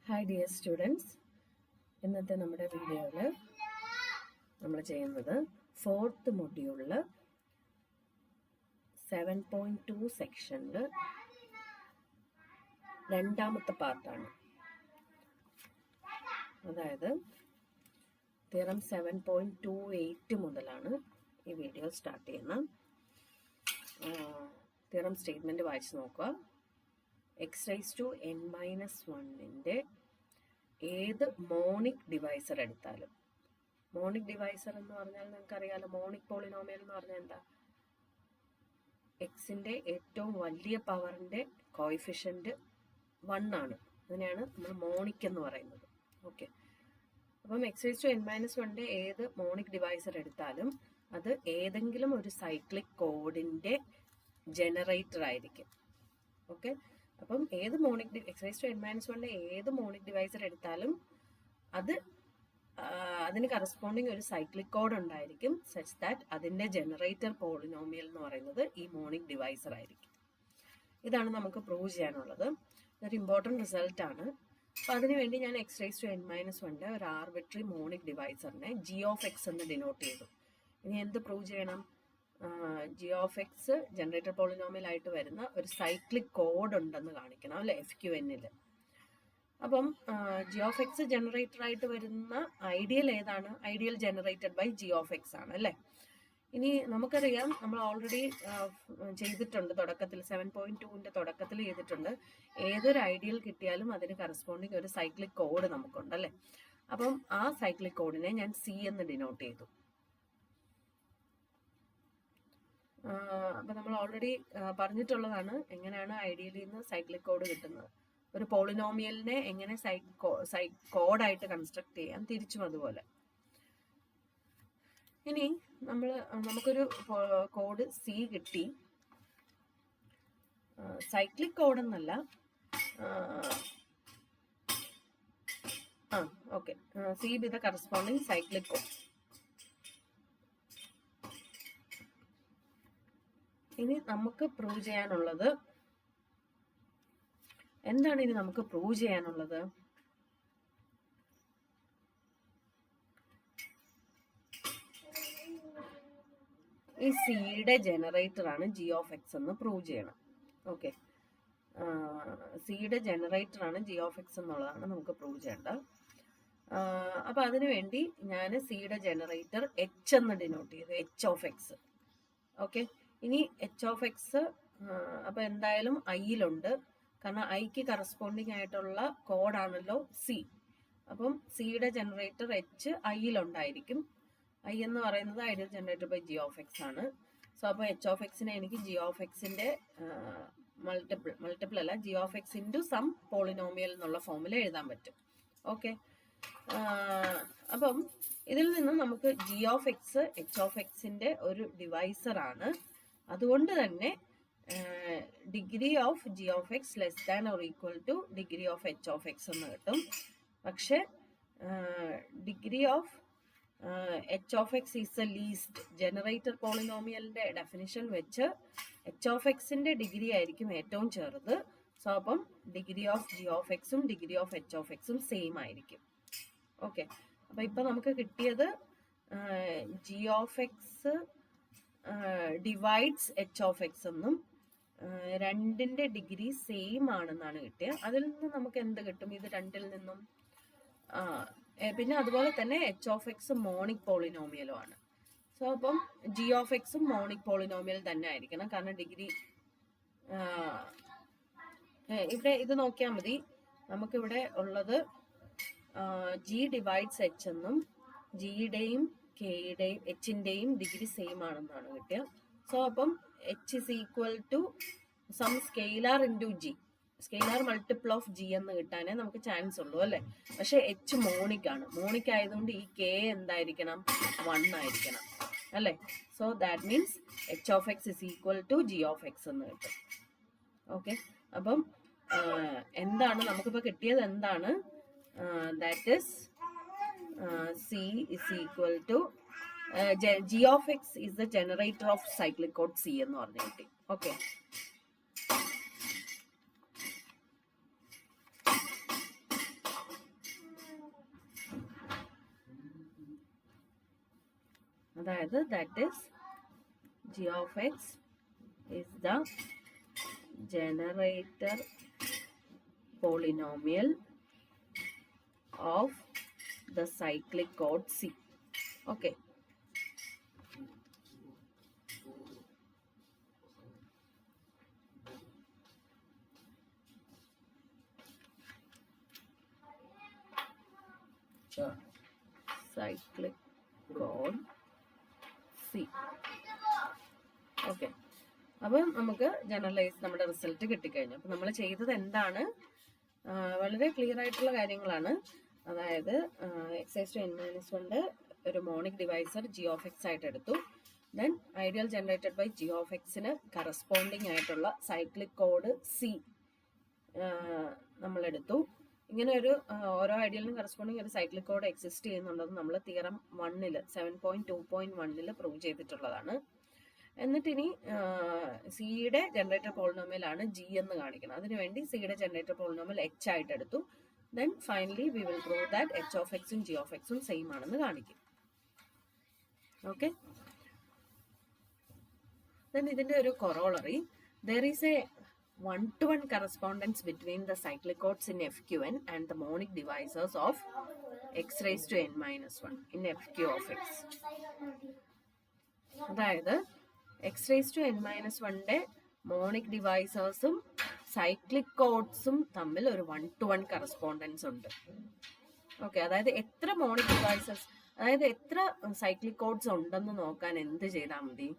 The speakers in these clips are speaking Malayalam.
ഹായ് ഡിയർ സ്റ്റുഡൻസ്, ഇന്നത്തെ നമ്മുടെ വീഡിയോയിൽ നമ്മൾ ചെയ്യുന്നത് 4th മൊഡ്യൂളിൽ 7.2 സെക്ഷനിൽ രണ്ടാമത്തെ പാർട്ടാണ്. അതായത് തിയറം 7.28 മുതലാണ് ഈ വീഡിയോ സ്റ്റാർട്ട് ചെയ്യുന്നത്. തിയറം സ്റ്റേറ്റ്മെൻറ്റ് വായിച്ച് നോക്കുക. x⁻n−1ൻ്റെ ഏത് മോണിക് ഡിവൈസർ എടുത്താലും, മോണിക് ഡിവൈസർ എന്ന് പറഞ്ഞാൽ നിങ്ങൾക്കറിയാലോ, മോണിക് പോളിനോമിയൽ എന്ന് പറഞ്ഞാൽ എന്താ? എക്സിൻ്റെ ഏറ്റവും വലിയ പവറിൻ്റെ കോയിഫിഷ്യൻറ്റ് 1 ആണ്. അതിനെയാണ് നമ്മൾ മോണിക് എന്ന് പറയുന്നത്. ഓക്കെ, അപ്പം x⁻n−1ൻ്റെ ഏത് മോണിക് ഡിവൈസർ എടുത്താലും അത് ഏതെങ്കിലും ഒരു സൈക്ലിക് കോഡിൻ്റെ ജനറേറ്റർ ആയിരിക്കും. ഓക്കെ, അപ്പം ഏത് മോണിക് x⁻n−1ൻ്റെ ഏത് മോണിക് ഡിവൈസർ എടുത്താലും അതിന് കറസ്പോണ്ടിങ് ഒരു സൈക്ലിക് കോഡ് ഉണ്ടായിരിക്കും, സച്ച് ദാറ്റ് അതിൻ്റെ ജനറേറ്റർ പോളിനോമിയൽ എന്ന് പറയുന്നത് ഈ മോണിക് ഡിവൈസർ ആയിരിക്കും. ഇതാണ് നമുക്ക് പ്രൂവ് ചെയ്യാനുള്ളത്. ഇതൊരു ഇമ്പോർട്ടൻറ്റ് റിസൾട്ട് ആണ്. അപ്പം അതിനുവേണ്ടി ഞാൻ x⁻n−1ൻ്റെ ഒരു ആർബിട്രറി മോണിക് ഡിവൈസറിനെ g(x) എന്ന് ഡിനോട്ട് ചെയ്തു. ഇനി എന്ത് പ്രൂവ് ചെയ്യണം? g(x) ജനറേറ്റർ പോളിനോമിയൽ ആയിട്ട് വരുന്ന ഒരു സൈക്ലിക് കോഡ് ഉണ്ടെന്ന് കാണിക്കണം, അല്ലെ? FQN-ൽ. അപ്പം g(x) ജനറേറ്റർ ആയിട്ട് വരുന്ന ഐഡിയൽ ഏതാണ്? ഐഡിയൽ ജനറേറ്റഡ് ബൈ g(x) ആണ്, അല്ലേ? ഇനി നമുക്കറിയാം, നമ്മൾ ഓൾറെഡി ചെയ്തിട്ടുണ്ട് തുടക്കത്തിൽ, 7.2ൻ്റെ തുടക്കത്തിൽ ചെയ്തിട്ടുണ്ട്. ഏതൊരു ഐഡിയൽ കിട്ടിയാലും അതിന് കറസ്പോണ്ടിങ് ഒരു സൈക്ലിക് കോഡ് നമുക്കുണ്ട്, അല്ലേ? അപ്പം ആ സൈക്ലിക് കോഡിനെ ഞാൻ C എന്ന് ഡിനോട്ട് ചെയ്തു. അപ്പം നമ്മൾ ഓൾറെഡി പറഞ്ഞിട്ടുള്ളതാണ് എങ്ങനെയാണ് ഐഡിയലിൽ നിന്ന് സൈക്ലിക് കോഡ് കിട്ടുന്നത്. ഒരു പോളിനോമിയലിനെ എങ്ങനെ കോഡായിട്ട് കൺസ്ട്രക്ട് ചെയ്യാം, തിരിച്ചും അതുപോലെ. ഇനി നമുക്കൊരു കോഡ് C കിട്ടി. സൈക്ലിക് കോഡ് എന്നല്ല, okay, C with the corresponding cyclic code. ഇനി നമുക്ക് പ്രൂവ് ചെയ്യാനുള്ളത് എന്താണ്? ഇനി നമുക്ക് പ്രൂവ് ചെയ്യാനുള്ളത് ഈ സിയുടെ ജനറേറ്റർ ആണ് g(x) എന്ന് പ്രൂവ് ചെയ്യണം. ഓക്കെ, സിയുടെ ജനറേറ്റർ ആണ് g(x) എന്നുള്ളതാണ് നമുക്ക് പ്രൂവ് ചെയ്യേണ്ടത്. അപ്പം അതിനുവേണ്ടി ഞാൻ സിയുടെ ജനറേറ്റർ H എന്ന് ഡിനോട്ട് ചെയ്തു, h(x). ഓക്കെ, ഇനി h(x) അപ്പം എന്തായാലും ഐയിലുണ്ട്, കാരണം ഐക്ക് കറസ്പോണ്ടിങ് ആയിട്ടുള്ള കോഡാണല്ലോ C. അപ്പം സിയുടെ ജനറേറ്റർ H ഐയിലുണ്ടായിരിക്കും. ഐ എന്ന് പറയുന്നത് ഐഡിയൽ ജനറേറ്റഡ് ബൈ g(x) ആണ്. സോ അപ്പോൾ h(x)നെ എനിക്ക് g(x)ൻ്റെ മൾട്ടിപ്പിൾ അല്ല, g(x) ഇൻറ്റു സം പോളിനോമിയൽ എന്നുള്ള ഫോമിൽ എഴുതാൻ പറ്റും. ഓക്കെ, അപ്പം ഇതിൽ നിന്ന് നമുക്ക് g(x) h(x)ൻ്റെ ഒരു ഡിവൈസർ ആണ്. അതുകൊണ്ട് തന്നെ degree of g(x) less than or equal to degree of h(x) എന്ന് കിട്ടും. പക്ഷെ degree of h(x) is the least. Generator പോളിനോമിയലിന്റെ ഡെഫിനിഷൻ വെച്ച് h(x)ന്റെ ഡിഗ്രി ആയിരിക്കും ഏറ്റവും ചെറുത്. സോ അപ്പം ഡിഗ്രി ഓഫ് g(x)ഉം ഡിഗ്രി ഓഫ് h(x)ഉം സെയിം ആയിരിക്കും. ഓക്കെ, അപ്പൊ ഇപ്പൊ നമുക്ക് കിട്ടിയത് g(x) ഡിവൈഡ്സ് h(x) എന്നും രണ്ടിന്റെ ഡിഗ്രി സെയിം ആണെന്നാണ് കിട്ടിയത്. അതിൽ നിന്ന് നമുക്ക് എന്ത് കിട്ടും? ഇത് രണ്ടിൽ നിന്നും പിന്നെ അതുപോലെ തന്നെ h(x) മോണിക് പോളിനോമിയലും ആണ്. സോ അപ്പം g(x)ഉം മോണിക് പോളിനോമിയൽ തന്നെ ആയിരിക്കണം, കാരണം ഡിഗ്രി ഇവിടെ ഇത് നോക്കിയാൽ മതി. നമുക്കിവിടെ ഉള്ളത് g ഡിവൈഡ്സ് h എന്നും ജിയുടെയും കെയുടെയും എച്ചിൻ്റെയും ഡിഗ്രി സെയിം ആണെന്നാണ് കിട്ടിയത്. സോ അപ്പം h is equal to some scalar into g, scalar multiple of g എന്ന് കിട്ടാനേ നമുക്ക് ചാൻസ് ഉള്ളൂ, അല്ലേ? പക്ഷെ h മോണിക് ആണ്. മോണിക് ആയതുകൊണ്ട് ഈ k എന്തായിരിക്കണം? 1 ആയിരിക്കണം, അല്ലേ? So that means h(x) is equal to g(x) എന്ന് കിട്ടും. ഓക്കെ, അപ്പം എന്താണ് നമുക്കിപ്പോൾ കിട്ടിയത്? എന്താണ്? That is C is equal to g(x) is the generator of cyclic code C എന്ന് പറഞ്ഞു കിട്ടി. ഓക്കെ, അതായത് that is g of x is the generator polynomial of the cyclic chord C. Okay. Cyclic chord C. Okay, അപ്പം നമുക്ക് ജനറലൈസ് നമ്മുടെ റിസൾട്ട് കിട്ടിക്കഴിഞ്ഞു. അപ്പം നമ്മൾ ചെയ്തത് എന്താണ്? വളരെ ക്ലിയർ ആയിട്ടുള്ള കാര്യങ്ങളാണ്. അതായത് x⁻n−1 ഒരു monic divisor g of x ആയിട്ട് എടുത്തു. Then ideal generated by g of x-ന് കറസ്പോണ്ടിങ് ആയിട്ടുള്ള സൈക്ലിക് കോഡ് C നമ്മളെടുത്തു. ഇങ്ങനെ ഒരു ഓരോ ഐഡിയലിനും കറസ്പോണ്ടിങ് ഒരു സൈക്ലിക് കോഡ് എക്സിസ്റ്റ് ചെയ്യുന്നുണ്ടെന്ന് നമ്മൾ തിയറം 1-ൽ 7.2.1-ൽ പ്രൂവ് ചെയ്തിട്ടുള്ളതാണ്. എന്നിട്ട് ഇനി സിയുടെ ജനറേറ്റർ പോളിനോമിയലാണ് ജി എന്ന് കാണിക്കണം. അതിനുവേണ്ടി സിയുടെ ജനറേറ്റർ പോളിനോമിയൽ എച്ച് ആയിട്ട് എടുത്തു. Then finally we will prove that H of എക്സും ജി ഓഫ് എക്സും സെയിം ആണെന്ന് കാണിക്കും. ഓക്കെ, ദെൻ ഇതിന്റെ ഒരു corollary, there is A 1-to-1 correspondence between the cyclic chords in FQN and the monic divisors of x⁻n−1 in FQ of x. അതായത് x⁻n−1ന്റെ മോണിക് ഡിവൈസേഴ്സും സൈക്ലിക് കോഡ്സും തമ്മിൽ ഒരു 1-to-1 കറസ്പോണ്ടൻസ് ഉണ്ട്. ഓക്കെ, അതായത് എത്ര മോണിക് ഡിവൈസേഴ്സ്, അതായത് എത്ര സൈക്ലിക് കോഡ്സ് ഉണ്ടെന്ന് നോക്കാൻ എന്ത് ചെയ്താൽ മതി?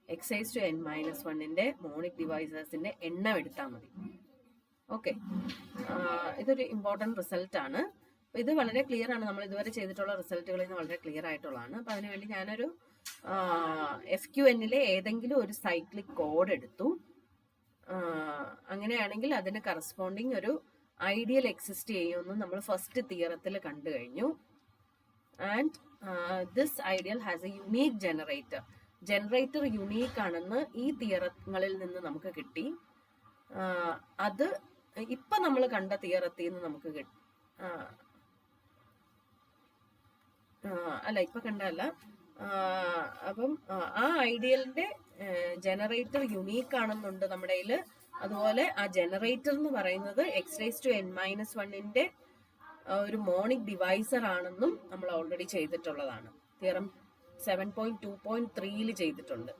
x⁻n−1ന്റെ മോണിക് ഡിവൈസേഴ്സിന്റെ എണ്ണം എടുത്താൽ മതി. ഓക്കെ, ഇതൊരു ഇമ്പോർട്ടൻറ്റ് റിസൾട്ട് ആണ്. ഇത് വളരെ ക്ലിയർ ആണ്. നമ്മൾ ഇതുവരെ ചെയ്തിട്ടുള്ള റിസൾട്ടുകളിൽ നിന്ന് വളരെ ക്ലിയർ ആയിട്ടുള്ളതാണ്. അപ്പം അതിനുവേണ്ടി ഞാനൊരു FQN-ലെ ഏതെങ്കിലും ഒരു സൈക്ലിക് കോഡ് എടുത്തു. അങ്ങനെയാണെങ്കിൽ അതിന് കറസ്പോണ്ടിങ് ഒരു ഐഡിയൽ എക്സിസ്റ്റ് ചെയ്യുമെന്ന് നമ്മൾ ഫസ്റ്റ് തിയറത്തിൽ കണ്ടു കഴിഞ്ഞു. And this ideal has A unique generator. Generator unique ആണെന്ന് ഈ തിയറങ്ങളിൽ നിന്ന് നമുക്ക് കിട്ടി. അത് ഇപ്പൊ നമ്മൾ കണ്ട തിയറത്തിൽ നിന്ന് നമുക്ക് ഇപ്പൊ കണ്ടല്ല. അപ്പം ആ ഐഡിയലിന്റെ ജനറേറ്റർ യുണീക്ക് ആണെന്നുണ്ട് നമ്മുടെ കയ്യിൽ. അതുപോലെ ആ ജനറേറ്റർ എന്ന് പറയുന്നത് x⁻n−1ന്റെ ഒരു മോണിക് ഡിവൈസർ ആണെന്നും നമ്മൾ ഓൾറെഡി ചെയ്തിട്ടുള്ളതാണ്. തിയറം 7.2.3-ൽ ചെയ്തിട്ടുണ്ട്.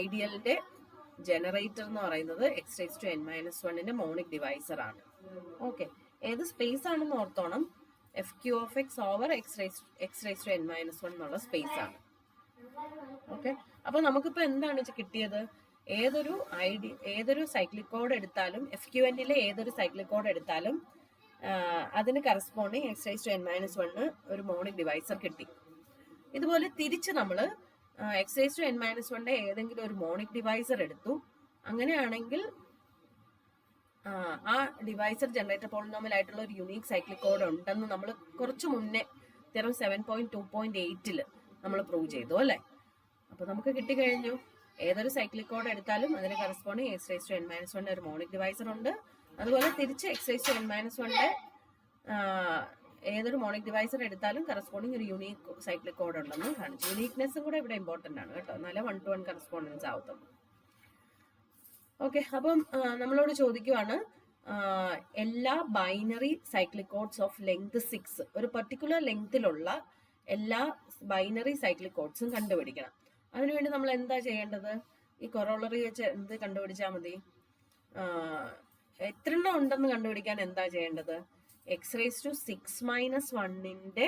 ഐഡിയലിന്റെ ജനറേറ്റർ എന്ന് പറയുന്നത് x⁻n−1ന്റെ മോണിക് ഡിവൈസർ ആണ്. ഓക്കെ, ഏത് സ്പേസ് ആണെന്ന് ഓർത്തോണം. FQ of x over x⁻n−1 എന്നുള്ള സ്പേസ് ആണ്. ഓക്കെ, അപ്പൊ നമുക്കിപ്പോ എന്താണ് കിട്ടിയത്? ഏതൊരു സൈക്ലിക് കോഡ് എടുത്താലും, FQN-ലെ ഏതൊരു സൈക്ലിക് കോഡ് എടുത്താലും അതിന് കറസ്പോണ്ടിങ് x⁻n−1 ഒരു മോണിക് ഡിവൈസർ കിട്ടി. ഇതുപോലെ തിരിച്ച് നമ്മൾ x⁻n−1ന്റെ ഏതെങ്കിലും ഒരു മോണിക് ഡിവൈസർ എടുത്തു. അങ്ങനെയാണെങ്കിൽ ആ ഡിവൈസർ ജനറേറ്റർ പോളിനോമിയൽ ആയിട്ടുള്ള ഒരു യുണീക് സൈക്ലിക് കോഡ് ഉണ്ടെന്ന് നമ്മൾ കുറച്ച് മുന്നേ തിയറം 7.2.8-ൽ നമ്മൾ പ്രൂവ് ചെയ്തു അല്ലേ? അപ്പൊ നമുക്ക് കിട്ടിക്കഴിഞ്ഞു. ഏതൊരു സൈക്ലിക് കോഡ് എടുത്താലും അതിന് കറസ്പോണ്ടിങ് x⁻n−1 ഒരു മോണിക് ഡിവൈസർ ഉണ്ട്. അതുപോലെ തിരിച്ച് x⁻n−1ന്റെ ഏതൊരു മോണിക് ഡിവൈസർ എടുത്താലും കറസ്പോണ്ടിങ് ഒരു യുണീക്ക് സൈക്ലിക് കോഡ് ഉണ്ടെന്ന് കാണിച്ചു. യുണീക്നെസ്സും കൂടെ ഇവിടെ ഇമ്പോർട്ടന്റ് ആണ് കേട്ടോ, എന്നാലേ 1-to-1 കറസ്പോണ്ടൻസ് ആവത്തുള്ളൂ. ഓക്കെ, അപ്പം നമ്മളോട് ചോദിക്കുവാണ് എല്ലാ binary cyclic codes of length 6, ഒരു പെർട്ടിക്കുലർ ലെങ്തിലുള്ള എല്ലാ ബൈനറി സൈക്ലിക് കോഡ്സും കണ്ടുപിടിക്കണം. അതിനുവേണ്ടി നമ്മൾ എന്താ ചെയ്യേണ്ടത്? ഈ കൊറോളറി വെച്ച് എന്ത് കണ്ടുപിടിച്ചാൽ മതി? എത്ര എണ്ണം ഉണ്ടെന്ന് കണ്ടുപിടിക്കാൻ എന്താ ചെയ്യേണ്ടത്? x⁻6−1ന്റെ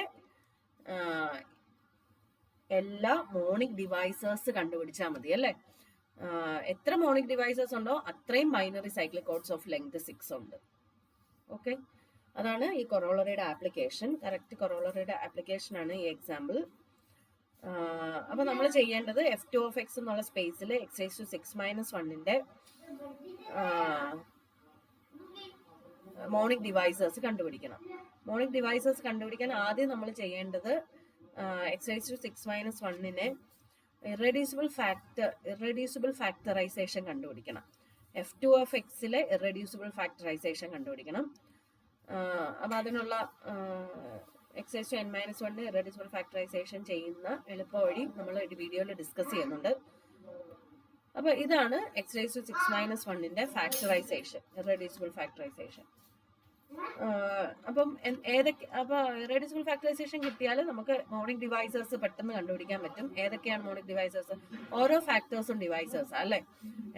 എല്ലാ മോണിക് ഡിവൈസേഴ്സ് കണ്ടുപിടിച്ചാൽ മതി അല്ലേ? എത്ര മോണിക് ഡിവൈസേഴ്സ് ഉണ്ടോ അത്രയും binary cyclic codes of length 6 ഉണ്ട്. ഓക്കെ, അതാണ് ഈ കൊറോളറിയുടെ ആപ്ലിക്കേഷൻ. കറക്റ്റ് കൊറോളറിയുടെ ആപ്ലിക്കേഷൻ ആണ് ഈ എക്സാമ്പിൾ. അപ്പൊ നമ്മൾ ചെയ്യേണ്ടത് F2 of x എന്നുള്ള സ്പേസിൽ x⁻6−1ന്റെ മോണിക് ഡിവൈസേഴ്സ് കണ്ടുപിടിക്കണം. മോണിക് ഡിവൈസേഴ്സ് കണ്ടുപിടിക്കാൻ ആദ്യം നമ്മൾ ചെയ്യേണ്ടത് x⁻6−1നെ ഇറഡ്യൂസിബിൾ ഫാക്ടറൈസേഷൻ കണ്ടുപിടിക്കണം. F2 of x-ലെ ഇറഡ്യൂസിബിൾ ഫാക്ടറൈസേഷൻ കണ്ടുപിടിക്കണം. അപ്പൊ അതിനുള്ള X(n-1) ഇറെഡ്യൂസിബിൾ ഫാക്ടറൈസേഷൻ ചെയ്യുന്ന എളുപ്പവഴി നമ്മൾ വീഡിയോയിൽ ഡിസ്കസ് ചെയ്യുന്നുണ്ട്. അപ്പൊ ഇതാണ് X6-1ന്റെ ഫാക്ടറൈസേഷൻ, ഇറെഡ്യൂസിബിൾ ഫാക്ടറൈസേഷൻ. അപ്പം ഇറെഡ്യൂസിബിൾ ഫാക്ടറൈസേഷൻ കിട്ടിയാൽ നമുക്ക് മോണിക് ഡിവൈസേഴ്സ് പെട്ടെന്ന് കണ്ടുപിടിക്കാൻ പറ്റും. ഏതൊക്കെയാണ് മോണിക് ഡിവൈസേഴ്സ്? ഓരോ ഫാക്ടേഴ്സും ഡിവൈസേഴ്സ് അല്ലേ?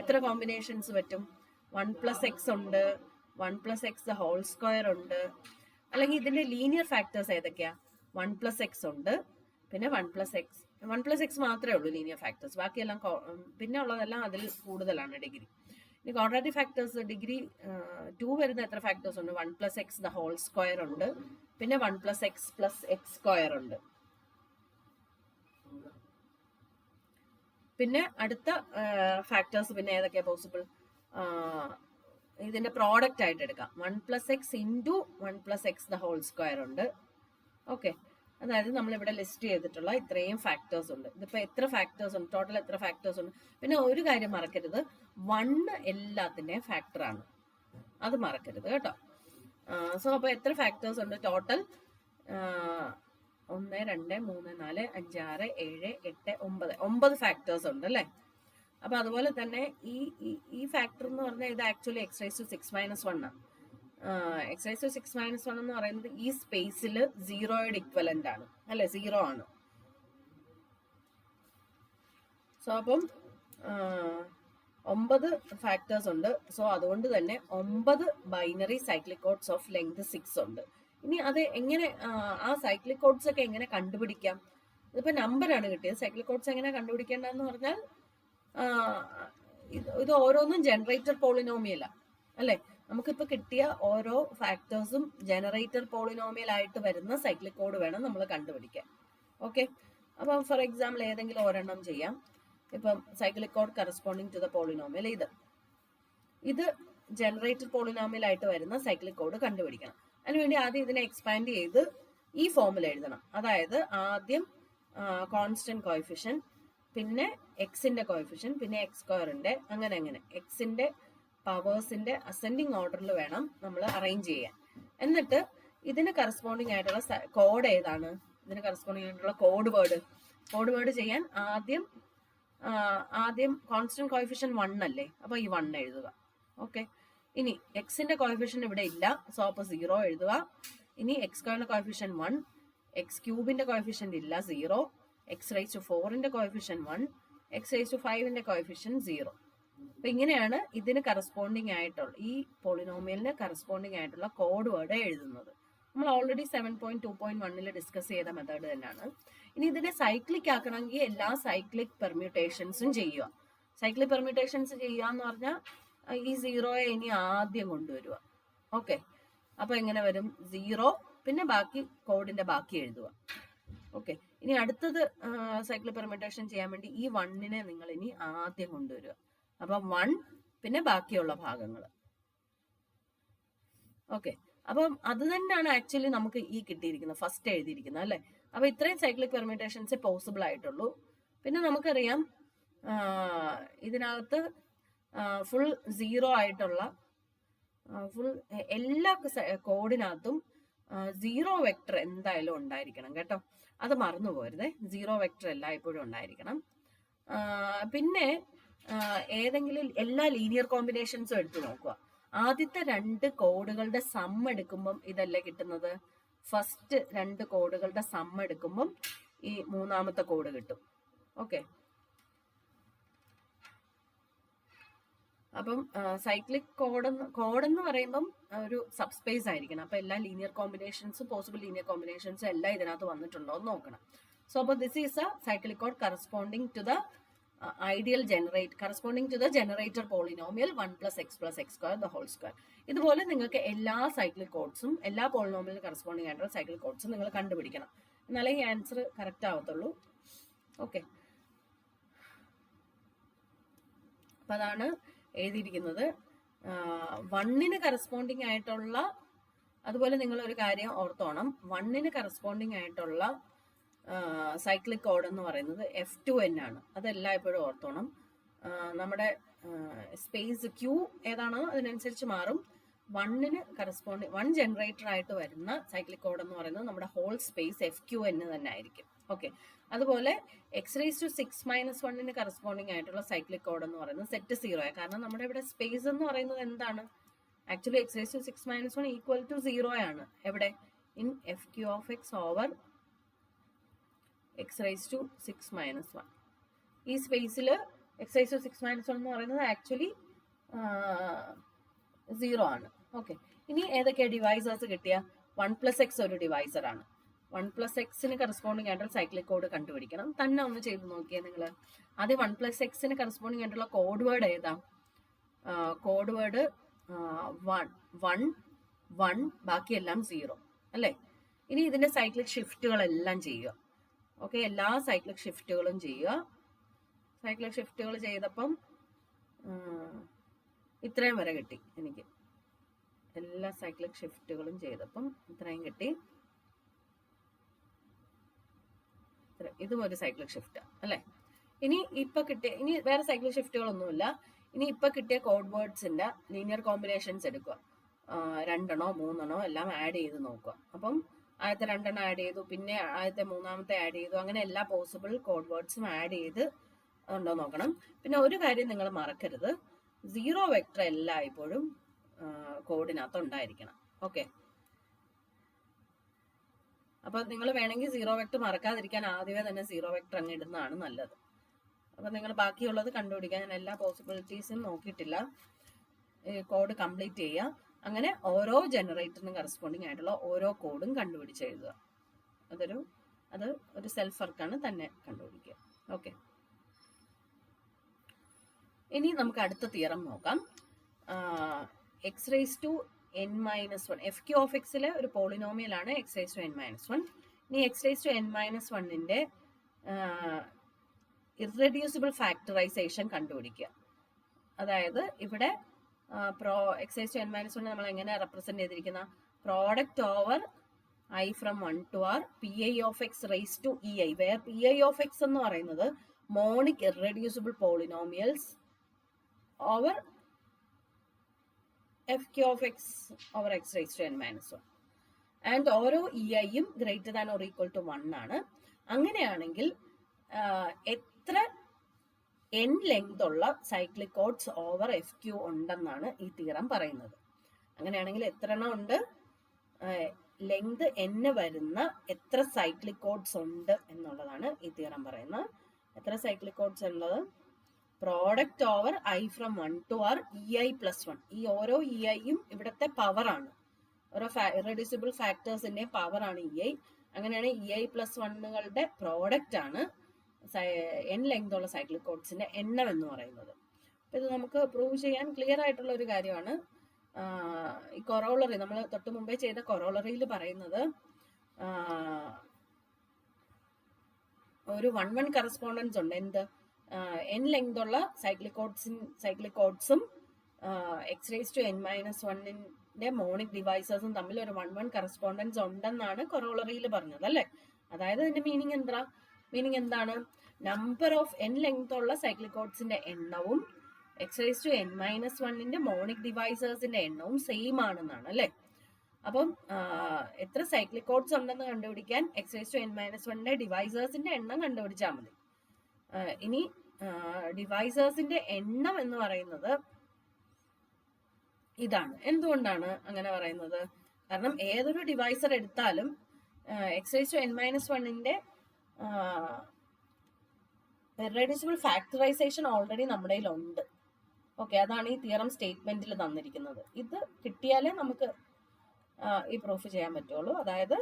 എത്ര കോമ്പിനേഷൻസ് പറ്റും? 1+x ഉണ്ട്, 1+x² ഉണ്ട്. അല്ലെങ്കിൽ ഇതിന്റെ ലീനിയർ ഫാക്ടേഴ്സ് ഏതൊക്കെയാ? 1+x ഉണ്ട്, പിന്നെ 1+x മാത്രമേ ഉള്ളൂ ലീനിയർ ഫാക്ടേഴ്സ്. ബാക്കിയെല്ലാം പിന്നെ ഉള്ളതെല്ലാം അതിൽ കൂടുതലാണ് ഡിഗ്രി. ഇനി ക്വാഡ്രാറ്റിക് ഫാക്ടേഴ്സ് ഡിഗ്രി 2 വരുന്ന എത്ര ഫാക്ടേഴ്സ് ഉണ്ട്? 1+x² ഉണ്ട്, പിന്നെ 1+x+x² ഉണ്ട്. പിന്നെ അടുത്ത ഫാക്ടേഴ്സ് പിന്നെ ഏതൊക്കെയാ പോസിബിൾ? ഇതിന്റെ പ്രോഡക്റ്റ് ആയിട്ട് എടുക്കാം. 1+x × 1+x² ഉണ്ട്. ഓക്കെ, അതായത് നമ്മളിവിടെ ലിസ്റ്റ് ചെയ്തിട്ടുള്ള ഇത്രയും ഫാക്ടേഴ്സ് ഉണ്ട്. ഇതിപ്പോ എത്ര ഫാക്ടേഴ്സ് ഉണ്ട്? ടോട്ടൽ എത്ര ഫാക്ടേഴ്സ് ഉണ്ട്? പിന്നെ ഒരു കാര്യം മറക്കരുത്, 1 എല്ലാത്തിന്റെയും ഫാക്ടറാണ്, അത് മറക്കരുത് കേട്ടോ. സോ അപ്പൊ എത്ര ഫാക്ടേഴ്സ് ഉണ്ട് ടോട്ടൽ? 1, 2, 3, 4, 5, 6, 7, 8, 9 ഫാക്ടേഴ്സ് ഉണ്ട് അല്ലേ? അപ്പൊ അതുപോലെ തന്നെ ഈ ഫാക്ടർ എന്ന് പറഞ്ഞാൽ ഇത് ആക്ച്വലി X6-1 ആണ്. X6-1 എന്ന് പറയുന്നത് ഈ സ്പേസിൽ 0യുടെ ഇക്വലന്റ് ആണ് അല്ലെ? 0 ആണ്. സോ അപ്പം 9 ഫാക്ടേഴ്സ് ഉണ്ട്. സോ അതുകൊണ്ട് തന്നെ 9 binary cyclic codes of length 6 ഉണ്ട്. ഇനി അത് എങ്ങനെ ആ സൈക്ലിക് കോഡ്സ് ഒക്കെ എങ്ങനെ കണ്ടുപിടിക്കാം? ഇതിപ്പോ നമ്പറാണ് കിട്ടിയത്. സൈക്ലിക് കോഡ്സ് എങ്ങനെ കണ്ടുപിടിക്കേണ്ടതെന്ന് പറഞ്ഞാൽ ഇത് ഓരോന്നും ജനറേറ്റർ പോളിനോമിയല അല്ലെ? നമുക്കിപ്പോൾ കിട്ടിയ ഓരോ ഫാക്ടേഴ്സും ജനറേറ്റർ പോളിനോമിയൽ ആയിട്ട് വരുന്ന സൈക്ലിക് കോഡ് വേണം നമ്മൾ കണ്ടുപിടിക്കാൻ. ഓക്കെ, അപ്പം ഫോർ എക്സാമ്പിൾ ഏതെങ്കിലും ഒരെണ്ണം ചെയ്യാം. ഇപ്പം cyclic code corresponding to the polynomial ഇത് ജനറേറ്റർ പോളിനോമിയൽ ആയിട്ട് വരുന്ന സൈക്ലിക് കോഡ് കണ്ടുപിടിക്കണം. അതിനുവേണ്ടി ആദ്യം ഇതിനെ എക്സ്പാൻഡ് ചെയ്ത് ഈ ഫോമിൽ എഴുതണം. അതായത് ആദ്യം കോൺസ്റ്റന്റ് കോഎഫിഷ്യൻ, പിന്നെ എക്സിന്റെ കോഎഫിഷ്യൻ, പിന്നെ x²ന്റെ അങ്ങനെ എക്സിന്റെ പവേഴ്സിന്റെ അസെൻഡിങ് ഓർഡറിൽ വേണം നമ്മൾ അറേഞ്ച് ചെയ്യാൻ. എന്നിട്ട് ഇതിന് കറസ്പോണ്ടിങ് ആയിട്ടുള്ള കോഡ് ഏതാണ്? ഇതിന് കറസ്പോണ്ടിങ് ആയിട്ടുള്ള കോഡ് വേർഡ് ചെയ്യാൻ ആദ്യം കോൺസ്റ്റന്റ് കോഎഫിഷ്യൻ 1 അല്ലേ? അപ്പൊ ഈ 1 എഴുതുക. ഓക്കെ, ഇനി എക്സിന്റെ കോഎഫിഷ്യൻ ഇവിടെ ഇല്ല, സോ അപ്പൊ 0 എഴുതുക. ഇനി x²ന്റെ കോഎഫിഷ്യൻ 1, x³ കോഎഫിഷ്യൻ ഇല്ല 0, x⁴ കോഎഫിഷ്യൻ 1, x⁵ കോഎഫിഷ്യൻ 0. അപ്പൊ ഇങ്ങനെയാണ് ഇതിന് കറസ്പോണ്ടിങ് ആയിട്ടുള്ള ഈ പോളിനോമിയലിന് കറസ്പോണ്ടിങ് ആയിട്ടുള്ള കോഡ് വേർഡ് എഴുതുന്നത്. നമ്മൾ ഓൾറെഡി 7.2.1 ഡിസ്കസ് ചെയ്ത മെത്തേഡ് തന്നെയാണ്. ഇനി ഇതിനെ സൈക്ലിക് ആക്കണമെങ്കിൽ എല്ലാ സൈക്ലിക് പെർമ്യൂട്ടേഷൻസും ചെയ്യുക. സൈക്ലിക് പെർമ്യൂട്ടേഷൻസ് ചെയ്യുക എന്ന് പറഞ്ഞാൽ ഈ 0യെ ഇനി ആദ്യം കൊണ്ടുവരിക. ഓക്കെ, അപ്പൊ എങ്ങനെ വരും? 0 പിന്നെ ബാക്കി കോഡിന്റെ ബാക്കി എഴുതുക. ഓക്കെ, ഇനി അടുത്തത് സൈക്ലിക് പെർമ്യൂട്ടേഷൻ ചെയ്യാൻ വേണ്ടി ഈ 1നെ നിങ്ങൾ ഇനി ആദ്യം കൊണ്ടുവരിക. അപ്പൊ 1 പിന്നെ ബാക്കിയുള്ള ഭാഗങ്ങൾ. ഓക്കെ, അപ്പം അത് തന്നെയാണ് ആക്ച്വലി നമുക്ക് ഈ കിട്ടിയിരിക്കുന്നത്, ഫസ്റ്റ് എഴുതിയിരിക്കുന്നത് അല്ലെ? അപ്പൊ ഇത്രയും സൈക്ലിക് പെർമ്യൂട്ടേഷൻസ് പോസിബിൾ ആയിട്ടുള്ളൂ. പിന്നെ നമുക്കറിയാം ഇതിനകത്ത് ഫുൾ 0 ആയിട്ടുള്ള ഫുൾ എല്ലാ കോഡിനകത്തും 0 വെക്ടർ എന്തായാലും ഉണ്ടായിരിക്കണം കേട്ടോ. അത് മറന്നു പോരുതേ, 0 വെക്ടർ എല്ലായ്പ്പോഴും ഉണ്ടായിരിക്കണം. പിന്നെ ഏതെങ്കിലും എല്ലാ ലീനിയർ കോമ്പിനേഷൻസും എടുത്തു നോക്കുക. ആദ്യത്തെ 2 കോഡുകളുടെ സം എടുക്കുമ്പം ഇതല്ലേ കിട്ടുന്നത്? ഫസ്റ്റ് 2 കോഡുകളുടെ സം എടുക്കുമ്പം ഈ മൂന്നാമത്തെ കോഡ് കിട്ടും. ഓക്കെ, അപ്പം സൈക്ലിക് കോഡ് എന്ന് പറയുമ്പം ഒരു സബ്സ്പേസ് ആയിരിക്കണം. അപ്പൊ എല്ലാ ലീനിയർ കോമ്പിനേഷൻസും പോസിബിൾ ലീനിയർ കോമ്പിനേഷൻസും എല്ലാം ഇതിനകത്ത് വന്നിട്ടുണ്ടോ എന്ന് നോക്കണം. സോ അപ്പോൾ this is a cyclic code corresponding to the ideal corresponding to the generator polynomial 1+x+x²². ഇതുപോലെ നിങ്ങൾക്ക് എല്ലാ സൈക്ലിക് കോഡ്സും എല്ലാ പോളിനോമിയലിന് കറസ്പോണ്ടിങ് ആയിട്ടുള്ള സൈക്ലിക് കോഡ്സും നിങ്ങൾ കണ്ടുപിടിക്കണം. എന്നാലേ ഈ ആൻസർ കറക്റ്റ് ആവത്തുള്ളൂ. ഓക്കെ, അപ്പൊ അതാണ് എഴുതിയിരിക്കുന്നത്. 1ന് കറസ്പോണ്ടിങ് ആയിട്ടുള്ള, അതുപോലെ നിങ്ങൾ ഒരു കാര്യം ഓർത്തോണം, 1ന് കറസ്പോണ്ടിങ് ആയിട്ടുള്ള സൈക്ലിക് കോഡ് എന്ന് പറയുന്നത് F2n ആണ്. അതെല്ലാം എപ്പോഴും ഓർത്തോണം. നമ്മുടെ സ്പേസ് Q ഏതാണോ അതിനനുസരിച്ച് മാറും. വണ്ണിന് കറസ്പോണ്ടിങ് 1 ജനറേറ്റർ ആയിട്ട് വരുന്ന സൈക്ലിക് കോഡ് എന്ന് പറയുന്നത് നമ്മുടെ ഹോൾ സ്പേസ് FQN തന്നെ ആയിരിക്കും. ഓക്കെ, അതുപോലെ x⁻⁻1 കറസ്പോണ്ടിങ് ആയിട്ടുള്ള സൈക്ലിക് കോഡ് എന്ന് പറയുന്നത് സെറ്റ് 0 കാരണം നമ്മുടെ ഇവിടെ സ്പേസ് എന്ന് പറയുന്നത് എന്താണ്? ആക്ച്വലി x⁻⁻1 ഈക്വൽ ടു 0 ആണ്. എവിടെ? In FQ(x) over x⁻⁻1. ഈ സ്പേസിൽ x⁻⁻1 എന്ന് പറയുന്നത് ആക്ച്വലി 0 ആണ്. ഓക്കെ, ഇനി ഏതൊക്കെയാണ് ഡിവൈസേഴ്സ് കിട്ടിയ? 1+x ഒരു ഡിവൈസർ ആണ്. 1+xന് കറസ്പോണ്ടിങ് ആയിട്ടുള്ള സൈക്ലിക് കോഡ് കണ്ടുപിടിക്കണം. തന്നെ ഒന്ന് ചെയ്ത് നോക്കിയേ നിങ്ങൾ. ആദ്യം 1+xന് കറസ്പോണ്ടിങ് ആയിട്ടുള്ള കോഡ് വേർഡ് ഏതാ? കോഡ് വേർഡ് 1 ബാക്കിയെല്ലാം 0 അല്ലേ? ഇനി ഇതിന്റെ സൈക്ലിക് ഷിഫ്റ്റുകളെല്ലാം ചെയ്യുക. ഓക്കെ, എല്ലാ സൈക്ലിക് ഷിഫ്റ്റുകളും ചെയ്യുക. സൈക്ലിക് ഷിഫ്റ്റുകൾ ചെയ്തപ്പം ഇത്രയും വരെ കിട്ടി എനിക്ക്. എല്ലാ സൈക്ലിക് ഷിഫ്റ്റുകളും ചെയ്തപ്പം ഇത്രയും കിട്ടി. ഇതും ഒരു സൈക്ലിക് ഷിഫ്റ്റ് അല്ലേ? ഇനി വേറെ സൈക്ലിക് ഷിഫ്റ്റുകളൊന്നുമില്ല. ഇനി ഇപ്പൊ കിട്ടിയ കോഡ് വേർഡ്സിന്റെ ലീനിയർ കോമ്പിനേഷൻസ് എടുക്കുക. 2 3 എല്ലാം ആഡ് ചെയ്ത് നോക്കുക. അപ്പം ആദ്യത്തെ 2 ആഡ് ചെയ്തു, പിന്നെ ആദ്യത്തെ 3 ആഡ് ചെയ്തു, അങ്ങനെ എല്ലാ പോസിബിൾ കോഡ് വേർഡ്സും ആഡ് ചെയ്ത് ഉണ്ടോ നോക്കണം. പിന്നെ ഒരു കാര്യം നിങ്ങൾ മറക്കരുത്, 0 വെക്ടർ എല്ലായ്പ്പോഴും കോഡിനകത്ത് ഉണ്ടായിരിക്കണം. ഓക്കെ, അപ്പൊ നിങ്ങൾ വേണമെങ്കിൽ 0 വെക്ടർ മറക്കാതിരിക്കാൻ ആദ്യമേ തന്നെ 0 വെക്ടർ അങ്ങ് ഇടുന്നതാണ് നല്ലത്. അപ്പൊ നിങ്ങൾ ബാക്കിയുള്ളത് കണ്ടുപിടിക്കാൻ ഞാൻ എല്ലാ പോസിബിലിറ്റീസും നോക്കിയിട്ടില്ല. കോഡ് കംപ്ലീറ്റ് ചെയ്യുക. അങ്ങനെ ഓരോ ജനറേറ്ററിനും കറസ്പോണ്ടിങ് ആയിട്ടുള്ള ഓരോ കോഡും കണ്ടുപിടിച്ച് എഴുതുക. അത് ഒരു സെൽഫ് വർക്കാണ്, തന്നെ കണ്ടുപിടിക്കുക. ഓക്കെ, ഇനി നമുക്ക് അടുത്ത തിയറം നോക്കാം. x⁻n−1 FQ(x) ഒരു പോളിനോമിയൽ ആണ് x⁻n−1. ഇനി x⁻n−1ന്റെ ഇർറെഡ്യൂസിബിൾ ഫാക്ടറൈസേഷൻ കണ്ടുപിടിക്കുക. അതായത് ഇവിടെ x⁻n−1 നമ്മൾ എങ്ങനെ റെപ്രസെന്റ് ചെയ്തിരിക്കുന്ന? Product over i from 1 to r pi(x) raised to ei, where pi(x) എന്ന് പറയുന്നത് monic irreducible polynomials over FQ(x) over x⁻n−1 and ഓരോ eiയും greater than or equal to 1 ആണ്. അങ്ങനെയാണെങ്കിൽ എത്ര n ലെങ്ത് ഉള്ള സൈക്ലിക് കോഡ്സ് ഓവർ FQ ഉണ്ടെന്നാണ് ഈ തിയറം പറയുന്നത്. അങ്ങനെയാണെങ്കിൽ എത്ര എണ്ണം ഉണ്ട്? ലെങ്ത് n വരുന്ന എത്ര സൈക്ലിക് കോഡ്സ് ഉണ്ട് എന്നുള്ളതാണ് ഈ തിയറം പറയുന്നത്. എത്ര സൈക്ലിക് കോഡ്സ് ഉള്ളത്? Product over i from 1 to r ei+1. ഈ ഓരോ eiയും ഇവിടുത്തെ പവർ ആണ്. ഓരോ ഇറെഡ്യൂസിബിൾ ഫാക്ടേഴ്സിന്റെ പവർ ആണ് ei. അങ്ങനെയാണ് ei+1കളുടെ പ്രോഡക്റ്റ് ആണ് n ലെങ്ത് ഉള്ള സൈക്ലിക് കോഡ്സിന്റെ എണ്ണം എന്ന് പറയുന്നത്. ഇത് നമുക്ക് പ്രൂവ് ചെയ്യാൻ ക്ലിയർ ആയിട്ടുള്ള ഒരു കാര്യമാണ്. ഈ കൊറോളറി നമ്മൾ തൊട്ട് മുമ്പേ ചെയ്ത കൊറോളറിയിൽ പറയുന്നത് ഒരു 1:1 കറസ്പോണ്ടൻസ് ഉണ്ട്. എന്ത്? n ലെങ്ത് ഉള്ള സൈക്ലിക് കോഡ്സും x⁻n−1ന്റെ മോണിക് ഡിവൈസേഴ്സും തമ്മിൽ ഒരു 1:1 കറസ്പോണ്ടൻസ് ഉണ്ടെന്നാണ് കൊറോളറിയിൽ പറഞ്ഞത് അല്ലേ? അതായത് ഇതിന്റെ മീനിങ് എന്താണ്? നമ്പർ ഓഫ് n ലെങ്ത് ഉള്ള സൈക്ലിക് കോഡ്സിന്റെ എണ്ണവും x⁻n−1ന്റെ മോണിക് ഡിവൈസേഴ്സിന്റെ എണ്ണവും സെയിം ആണെന്നാണ് അല്ലേ? അപ്പം എത്ര സൈക്ലിക് കോഡ്സ് ഉണ്ടെന്ന് കണ്ടുപിടിക്കാൻ x⁻n−1ന്റെ ഡിവൈസേഴ്സിന്റെ എണ്ണം കണ്ടുപിടിച്ചാൽ മതി. ഇനി ഡിവൈസേഴ്സിന്റെ എണ്ണം എന്ന് പറയുന്നത് ഇതാണ്. എന്തുകൊണ്ടാണ് അങ്ങനെ പറയുന്നത്? കാരണം ഏതൊരു ഡിവൈസർ എടുത്താലും x⁻n−1ന്റെ ഇറെഡ്യൂസിബിൾ ഫാക്ടറൈസേഷൻ ഓൾറെഡി നമ്മുടെ ഉണ്ട്. ഓക്കെ, അതാണ് ഈ തിയറം സ്റ്റേറ്റ്മെന്റിൽ തന്നിരിക്കുന്നത്. ഇത് കിട്ടിയാലേ നമുക്ക് ഈ പ്രൂഫ് ചെയ്യാൻ പറ്റുള്ളൂ. അതായത്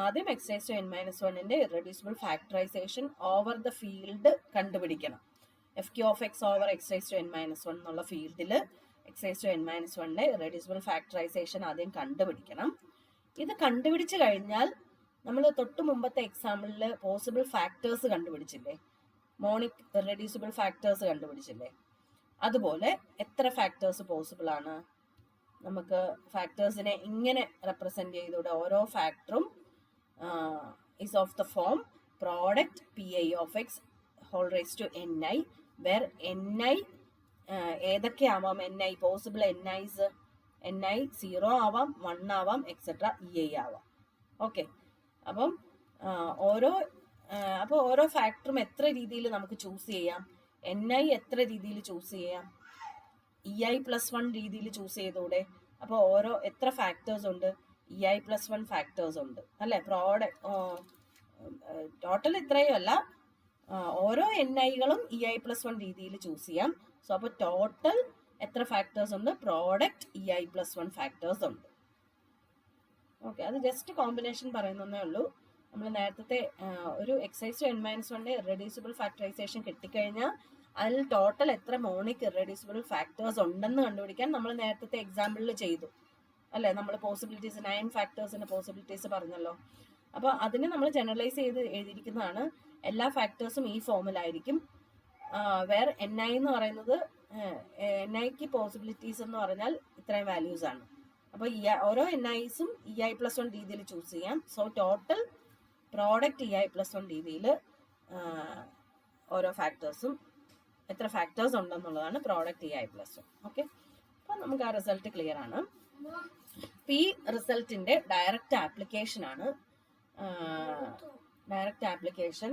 ആദ്യം x⁻n−1ന്റെ irreducible factorisation over the field കണ്ടുപിടിക്കണം. FQ(x) ഓവർ x⁻n−1 എന്നുള്ള ഫീൽഡിൽ x⁻n−1ന്റെ ഇറെഡ്യൂസിബിൾ ഫാക്ടറൈസേഷൻ ആദ്യം കണ്ടുപിടിക്കണം. ഇത് കണ്ടുപിടിച്ചു കഴിഞ്ഞാൽ നമ്മൾ തൊട്ട് മുമ്പത്തെ എക്സാമ്പിളിൽ പോസിബിൾ ഫാക്ടേഴ്സ് കണ്ടുപിടിച്ചില്ലേ? മോണിക് ഇറെഡ്യൂസിബിൾ ഫാക്ടേഴ്സ് കണ്ടുപിടിച്ചില്ലേ? അതുപോലെ എത്ര ഫാക്ടേഴ്സ് പോസിബിൾ ആണ്? നമുക്ക് ഫാക്ടേഴ്സിനെ ഇങ്ങനെ റെപ്രസെന്റ് ചെയ്തൂടെ? ഓരോ ഫാക്ടറും is of the form product pi(x) whole raised to ni, where ni ഏതൊക്കെയാവാം? ni possible ni's NI 0 ആവാം, 1 ആവാം, എക്സെട്ര EI ആവാം. ഓക്കെ, അപ്പം ഓരോ ഫാക്ടറും എത്ര രീതിയിൽ നമുക്ക് ചൂസ് ചെയ്യാം. NI എത്ര രീതിയിൽ ചൂസ് ചെയ്യാം, EI+1 രീതിയിൽ ചൂസ് ചെയ്തൂടെ. അപ്പോൾ എത്ര ഫാക്ടേഴ്സ് ഉണ്ട്, EI+1 ഫാക്ടേഴ്സ് ഉണ്ട് അല്ലെ. ടോട്ടൽ ഇത്രയും അല്ല, ഓരോ NIകളും EI+1 രീതിയിൽ ചൂസ് ചെയ്യാം. സോ അപ്പോൾ ടോട്ടൽ എത്ര ഫാക്ടേഴ്സ് ഉണ്ട്, പ്രോഡക്റ്റ് EI+1 ഫാക്ടേഴ്സ് ഉണ്ട്. ഓക്കെ, അത് ജസ്റ്റ് കോമ്പിനേഷൻ പറയുന്നേ ഉള്ളൂ. നമ്മൾ നേരത്തെ ഒരു excise to N-1 irreducible factorisation കിട്ടിക്കഴിഞ്ഞാൽ അതിൽ ടോട്ടൽ എത്ര മോണിക് ഇറെഡ്യൂസിബിൾ ഫാക്ടേഴ്സ് ഉണ്ടെന്ന് കണ്ടുപിടിക്കാൻ നമ്മൾ നേരത്തെ എക്സാമ്പിളിൽ ചെയ്തു അല്ലേ. നമ്മൾ പോസിബിലിറ്റീസ് 9 ഫാക്ടേഴ്സിന്റെ പോസിബിലിറ്റീസ് പറഞ്ഞല്ലോ. അപ്പോൾ അതിന് നമ്മൾ ജനറലൈസ് ചെയ്ത് എഴുതിയിരിക്കുന്നതാണ്. എല്ലാ ഫാക്ടേഴ്സും ഈ ഫോമിലായിരിക്കും. വേറെ NI എന്ന് പറയുന്നത്, NIക്ക് പോസിബിലിറ്റീസ് എന്ന് പറഞ്ഞാൽ ഇത്രയും വാല്യൂസ് ആണ്. അപ്പോൾ ഓരോ NIസും EI+1 രീതിയിൽ ചൂസ് ചെയ്യാം. സോ ടോട്ടൽ പ്രോഡക്റ്റ് EI+1 രീതിയിൽ ഓരോ ഫാക്ടേഴ്സും എത്ര ഫാക്ടേഴ്സ് ഉണ്ടെന്നുള്ളതാണ് പ്രോഡക്റ്റ് EI+1. ഓക്കെ, അപ്പോൾ നമുക്ക് ആ റിസൾട്ട് ക്ലിയർ ആണ്. ഈ റിസൾട്ടിന്റെ ഡയറക്റ്റ് ആപ്ലിക്കേഷൻ ആണ്. ഡയറക്റ്റ് ആപ്ലിക്കേഷൻ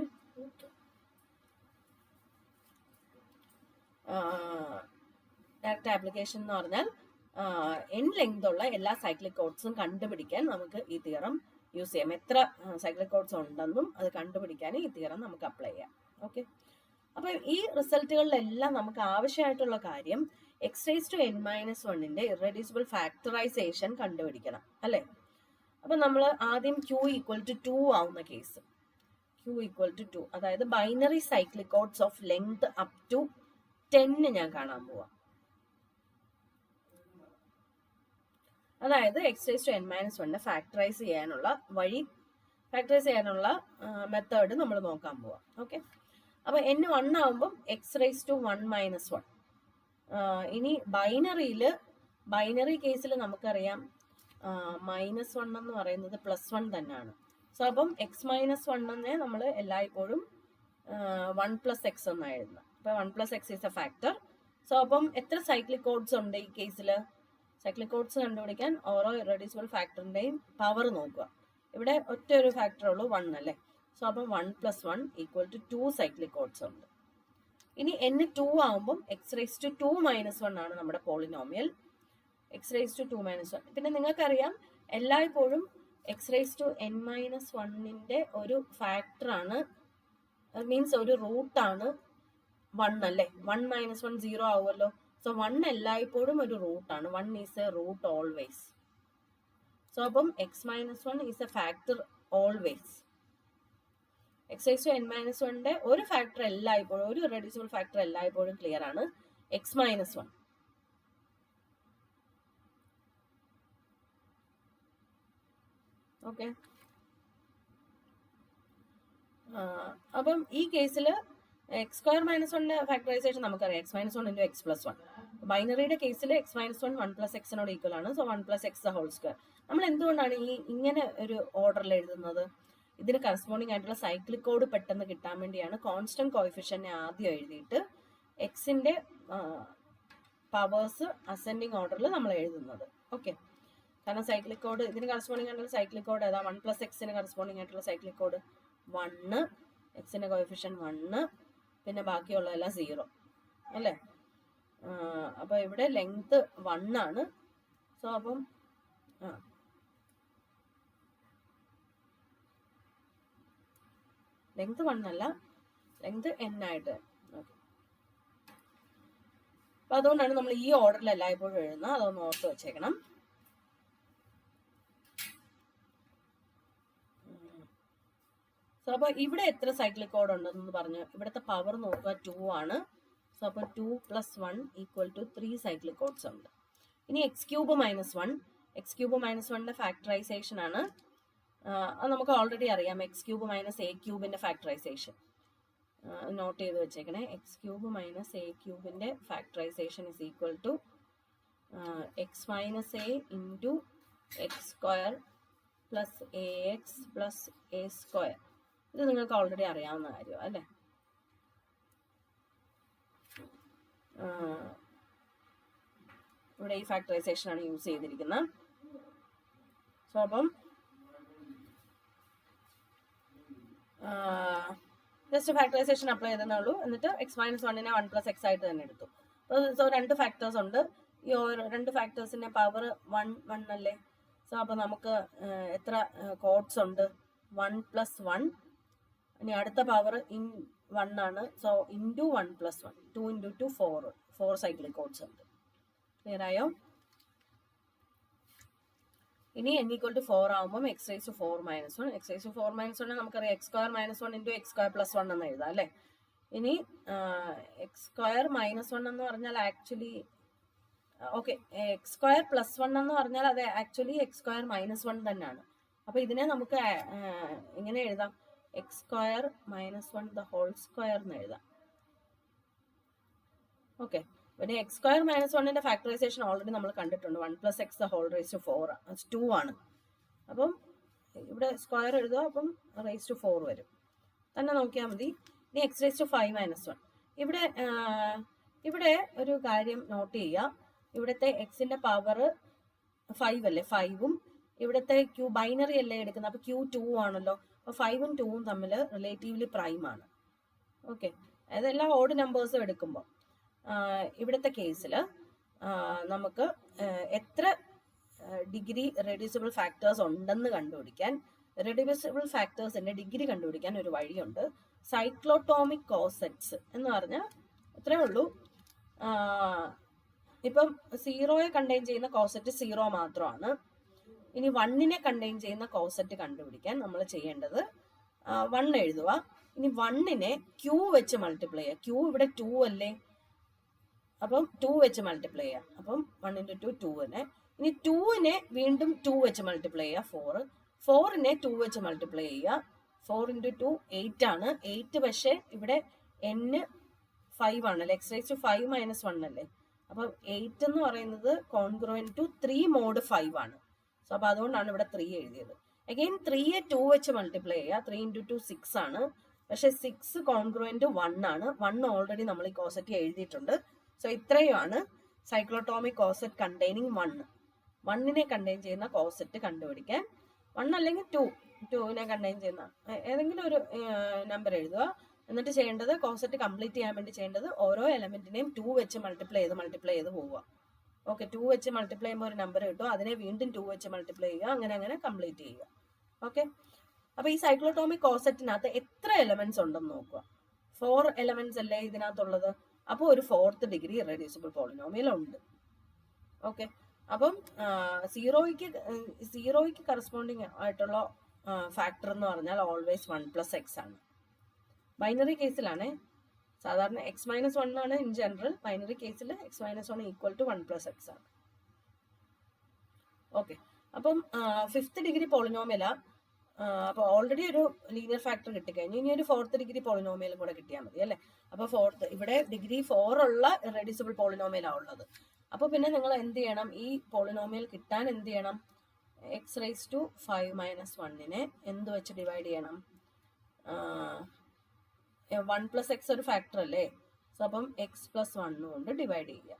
എന്ന് പറഞ്ഞാൽ n ലെങ്ത് ഉള്ള എല്ലാ സൈക്ലിക് കോഡ്സും കണ്ടുപിടിക്കാൻ നമുക്ക് ഈ തിയറം യൂസ് ചെയ്യാം. എത്ര സൈക്ലിക് കോഡ്സ് ഉണ്ടെന്നും അത് കണ്ടുപിടിക്കാൻ ഈ തിയറം നമുക്ക് അപ്ലൈ ചെയ്യാം. ഓക്കെ, അപ്പൊ ഈ റിസൾട്ടുകളിലെല്ലാം നമുക്ക് ആവശ്യമായിട്ടുള്ള കാര്യം X⁻⁻⁴ ഇറെഡ്യൂസിബിൾ ഫാക്ടറൈസേഷൻ കണ്ടുപിടിക്കണം അല്ലെ. അപ്പൊ നമ്മൾ ആദ്യം Q = 2 ആവുന്ന കേസ്, Q = 2, അതായത് binary cyclic codes of length up to 10 ഞാൻ കാണാൻ പോവാം. അതായത് X⁻⁻⁴ ഫാക്ടറൈസ് ചെയ്യാനുള്ള മെത്തേഡ് നമ്മൾ നോക്കാൻ പോവാം. ഓക്കെ, അപ്പൊ N1 ആവുമ്പം X⁻⁻⁻⁴. ഇനി ബൈനറി കേസിൽ നമുക്കറിയാം -1 എന്ന് പറയുന്നത് +1 തന്നെയാണ്. സോ അപ്പം X-1 നമ്മൾ എല്ലായ്പ്പോഴും 1 + X എന്നാണ് എഴുതുന്നത്. അപ്പൊ 1 + X is A factor. So അപ്പം എത്ര സൈക്ലിക് കോഡ്സ് ഉണ്ട് ഈ കേസിൽ? സൈക്ലിക് കോഡ്സ് കണ്ടുപിടിക്കാൻ ഓരോ ഇറെഡ്യൂസിബിൾ ഫാക്ടറിന്റെയും പവർ നോക്കുക. ഇവിടെ ഒറ്റ ഒരു ഫാക്ടർ ഉള്ളൂ, 1 അല്ലേ. സോ അപ്പം 1 + 1 = 2 സൈക്ലിക് കോഡ്സ് ഉണ്ട്. ഇനി N2 ആവുമ്പം X⁻⁻1 ആണ് നമ്മുടെ പോളിനോമിയൽ. X⁻⁻1. പിന്നെ നിങ്ങൾക്കറിയാം എല്ലായ്പ്പോഴും X⁻⁻⁻⁴ ഒരു ഫാക്ടറാണ്, മീൻസ് ഒരു റൂട്ടാണ് 1 അല്ലേ. 1 - 1 0 ആവുമല്ലോ. സോ 1 എല്ലായ്പ്പോഴും ഒരു റൂട്ടാണ്. 1 is a root always. So അപ്പം X-1 is A factor always. X⁻⁻⁴ ഒരു ഫാക്ടർ എല്ലായ്പ്പോഴും, ഒരു ഇറെഡ്യൂസിബിൾ ഫാക്ടർ എല്ലായ്പ്പോഴും ക്ലിയർ ആണ്, X-1. ഓക്കെ, അപ്പം ഈ കേസിൽ X² - ഫാക്ടറൈസേഷൻ നമുക്കറിയാം, X-1 × X+1. ബൈനറിയുടെ കേസിൽ X-1 1 + X ഈക്വൽ ആണ്. സോ 1 + X² നമ്മൾ എന്തുകൊണ്ടാണ് ഇങ്ങനെ ഒരു ഓർഡറിൽ എഴുതുന്നത്? ഇതിന് കറസ്പോണ്ടിങ് ആയിട്ടുള്ള സൈക്ലിക് കോഡ് പെട്ടെന്ന് കിട്ടാൻ വേണ്ടിയാണ് കോൺസ്റ്റന്റ് കോഎഫിഷ്യന്റിനെ ആദ്യം എഴുതിയിട്ട് എക്സിന്റെ പവേഴ്സ് അസെൻഡിങ് ഓർഡറിൽ നമ്മൾ എഴുതുന്നത്. ഓക്കെ, കാരണം സൈക്ലിക് കോഡ് ഇതിന് കറസ്പോണ്ടിങ് ആയിട്ടുള്ള സൈക്ലിക് കോഡ് ഏതാ? 1 + Xന് കറസ്പോണ്ടിങ് ആയിട്ടുള്ള സൈക്ലിക് കോഡ് 1, എക്സിന്റെ കോഎഫിഷ്യന്റ് 1, പിന്നെ ബാക്കിയുള്ളതെല്ലാം 0 അല്ലേ. അപ്പൊ ഇവിടെ ലെങ്ത് 1 ആണ്. സോ അപ്പം ലെങ്ത് 1 അല്ല, ലെങ്ത് n ആയിട്ട്. അപ്പൊ അതുകൊണ്ടാണ് നമ്മൾ ഈ ഓർഡറിൽ എല്ലായ്പ്പോഴും എഴുതുന്നത്. അതൊന്ന് ഓർത്ത് വെച്ചേക്കണം. സോ അപ്പൊ ഇവിടെ എത്ര സൈക്ലിക് കോഡ് ഉണ്ടെന്ന് പറഞ്ഞു. ഇവിടുത്തെ പവർ നോക്കുക, 2 ആണ്. സോ അപ്പൊ 2 + 1 = 3 സൈക്ലിക് കോഡ്സ് ഉണ്ട്. ഇനി X³ - 1, X³ - 1ന്റെ ഫാക്ടറൈസേഷൻ ആണ്. അത് നമുക്ക് ഓൾറെഡി അറിയാം, X³ - A³ ഫാക്ടറൈസേഷൻ നോട്ട് ചെയ്ത് വെച്ചേക്കണേ. X³ - A³ factorisation = X - A × X² + AX + A². ഇത് നിങ്ങൾക്ക് ഓൾറെഡി അറിയാവുന്ന കാര്യം അല്ലേ. ഇവിടെ ഈ ഫാക്ടറൈസേഷൻ ആണ് യൂസ് ചെയ്തിരിക്കുന്നത്. സോ അപ്പം ജസ്റ്റ് ഫാക്ടറൈസേഷൻ അപ്ലൈ ചെയ്തേ ഉള്ളൂ. എന്നിട്ട് x-1നെ 1+x ആയിട്ട് തന്നെ എടുത്തു. സോ 2 ഫാക്ടേഴ്സ് ഉണ്ട്. ഈ 2 ഫാക്ടേഴ്സിന്റെ പവർ 1 അല്ലേ. സോ അപ്പോൾ നമുക്ക് എത്ര കോഡ്സ് ഉണ്ട്? 1+1. ഇനി അടുത്ത പവർ ഇൻ 1 ആണ്. സോ ഇൻറ്റു 1+1, 2 × 2 4 സൈക്ലിക് കോഡ്സ് ഉണ്ട്. ക്ലിയർ ആയോ? ഇനി n = 4 ആകുമ്പോൾ x⁴ - 1. x⁴ - 1 നമുക്കറിയാം x² - 1 × x² + 1 എന്ന് എഴുതാം അല്ലേ. ഇനി x² - 1 എന്ന് പറഞ്ഞാൽ ആക്ച്വലി ഓക്കെ, x² + 1 എന്ന് പറഞ്ഞാൽ അത് ആക്ച്വലി x² - 1 തന്നെയാണ്. അപ്പൊ ഇതിനെ നമുക്ക് എങ്ങനെ എഴുതാം? x² - 1² എന്ന് എഴുതാം. ഓക്കെ, പിന്നെ x² - 1ന്റെ ഫാക്ടറൈസേഷൻ ഓൾറെഡി നമ്മൾ കണ്ടിട്ടുണ്ട്. 1+x⁴ 2 ആണ്. അപ്പം ഇവിടെ സ്ക്വയർ എഴുതുക, അപ്പം ⁴ വരും. തന്നെ നോക്കിയാൽ മതി. ഇനി x⁵ - 1. ഇവിടെ ഒരു കാര്യം നോട്ട് ചെയ്യുക. ഇവിടുത്തെ എക്സിന്റെ പവർ 5 അല്ലേ, 5ഉം ഇവിടുത്തെ ക്യൂ ബൈനറി അല്ലേ എടുക്കുന്നത്, അപ്പൊ Q 2 ആണല്ലോ. അപ്പൊ 5ഉം 2ഉം തമ്മിൽ റിലേറ്റീവ്ലി പ്രൈം ആണ്. ഓക്കെ, അതെല്ലാം ഓഡ് നമ്പേഴ്സും എടുക്കുമ്പോൾ ഇവിടുത്തെ കേസിൽ നമുക്ക് എത്ര ഡിഗ്രി റെഡ്യൂസിബിൾ ഫാക്ടേഴ്സ് ഉണ്ടെന്ന് കണ്ടുപിടിക്കാൻ, റെഡ്യൂസിബിൾ ഫാക്ടേഴ്സിന്റെ ഡിഗ്രി കണ്ടുപിടിക്കാൻ ഒരു വഴിയുണ്ട്. സൈക്ലോട്ടോമിക് കോസെറ്റ്സ് എന്ന് പറഞ്ഞാൽ ഇത്രയേ ഉള്ളൂ. ഇപ്പം 0യെ കണ്ടെയ്ൻ ചെയ്യുന്ന കോസെറ്റ് 0 മാത്രമാണ്. ഇനി 1നെ കണ്ടെയ്ൻ ചെയ്യുന്ന കോസെറ്റ് കണ്ടുപിടിക്കാൻ നമ്മൾ ചെയ്യേണ്ടത് 1 എഴുതുക. ഇനി 1നെ Q വെച്ച് മൾട്ടിപ്ലൈ ചെയ്യുക. Q ഇവിടെ 2 അല്ലേ, അപ്പം 2 വെച്ച് മൾട്ടിപ്ലൈ ചെയ്യുക. അപ്പം 1 × 2 2നെ. ഇനി 2നെ വീണ്ടും 2 വെച്ച് മൾട്ടിപ്ലൈ ചെയ്യുക. 4നെ 2 വെച്ച് മൾട്ടിപ്ലൈ ചെയ്യുക. 4 × 2 8 ആണ്. 8 പക്ഷേ ഇവിടെ n 5 ആണല്ലേ, x⁵ 5 - 1 അല്ലേ. അപ്പം 8 എന്ന് പറയുന്നത് കോൺഗ്രുവന്റ് ടു 3 mod 5 ആണ്. സോ അപ്പൊ അതുകൊണ്ടാണ് ഇവിടെ 3 എഴുതിയത്. അഗൈൻ 3യെ 2 വെച്ച് മൾട്ടിപ്ലൈ ചെയ്യുക. 3 × 2 6 ആണ്. പക്ഷെ 6 കോൺഗ്രുവന്റ് 1 ആണ്. 1 ഓൾറെഡി നമ്മൾ ഈ കോസെറ്റ് എഴുതിയിട്ടുണ്ട്. സോ ഇത്രയുമാണ് സൈക്ലോട്ടോമിക് കോസെറ്റ് കണ്ടെയ്നിങ് 1. 1നെ കണ്ടെയ്ൻ ചെയ്യുന്ന കോസെറ്റ് കണ്ടുപിടിക്കാൻ 1 അല്ലെങ്കിൽ 2നെ കണ്ടെയ്ൻ ചെയ്യുന്ന ഏതെങ്കിലും ഒരു നമ്പർ എഴുതുക. എന്നിട്ട് ചെയ്യേണ്ടത് കോസെറ്റ് കംപ്ലീറ്റ് ചെയ്യാൻ വേണ്ടി ചെയ്യേണ്ടത് ഓരോ എലമെന്റിനെയും 2 വെച്ച് മൾട്ടിപ്ലൈ ചെയ്ത് പോവുക. ഓക്കെ, 2 വെച്ച് മൾട്ടിപ്ലൈ ചെയ്യുമ്പോൾ ഒരു നമ്പർ കിട്ടും. അതിനെ വീണ്ടും 2 വെച്ച് മൾട്ടിപ്ലൈ ചെയ്യുക. അങ്ങനെ കംപ്ലീറ്റ് ചെയ്യുക. ഓക്കെ, അപ്പൊ ഈ സൈക്ലോട്ടോമിക് കോസെറ്റിനകത്ത് എത്ര എലമെന്റ്സ് ഉണ്ടെന്ന് നോക്കുക. 4 എലമെന്റ്സ് അല്ലേ ഇതിനകത്തുള്ളത്. അപ്പോൾ ഒരു 4th ഡിഗ്രി ഇറെഡ്യൂസിബിൾ പോളിനോമിയൽ ഉണ്ട്. ഓക്കെ, അപ്പം 0യ്ക്ക് കറസ്പോണ്ടിങ് ആയിട്ടുള്ള ഫാക്ടർ എന്ന് പറഞ്ഞാൽ ഓൾവേസ് 1+x ആണ്. ബൈനറി കേസിലാണ് സാധാരണ x - 1 ആണ് ഇൻ ജനറൽ. ബൈനറി കേസിൽ x - 1 = 1+x ആണ്. ഓക്കെ, അപ്പം 5th ഡിഗ്രി പോളിനോമിയല. അപ്പൊ ഓൾറെഡി ഒരു ലീനിയർ ഫാക്ടർ കിട്ടിക്കഴിഞ്ഞു. ഇനി ഒരു 4th ഡിഗ്രി പോളിനോമിയലും കൂടെ കിട്ടിയാൽ മതി അല്ലെ. അപ്പൊ 4th ഇവിടെ ഡിഗ്രി 4 ഉള്ള ഇറെഡ്യൂസിബിൾ പോളിനോമിയലാണ് ഉള്ളത്. അപ്പൊ പിന്നെ നിങ്ങൾ എന്ത് ചെയ്യണം? ഈ പോളിനോമിയൽ കിട്ടാൻ എന്ത് ചെയ്യണം? x⁵ - 5 - 1നെ എന്ത് വെച്ച് ഡിവൈഡ് ചെയ്യണം? 1+x ഒരു ഫാക്ടർ അല്ലേ. സോ അപ്പം x + 1 കൊണ്ട് ഡിവൈഡ് ചെയ്യുക.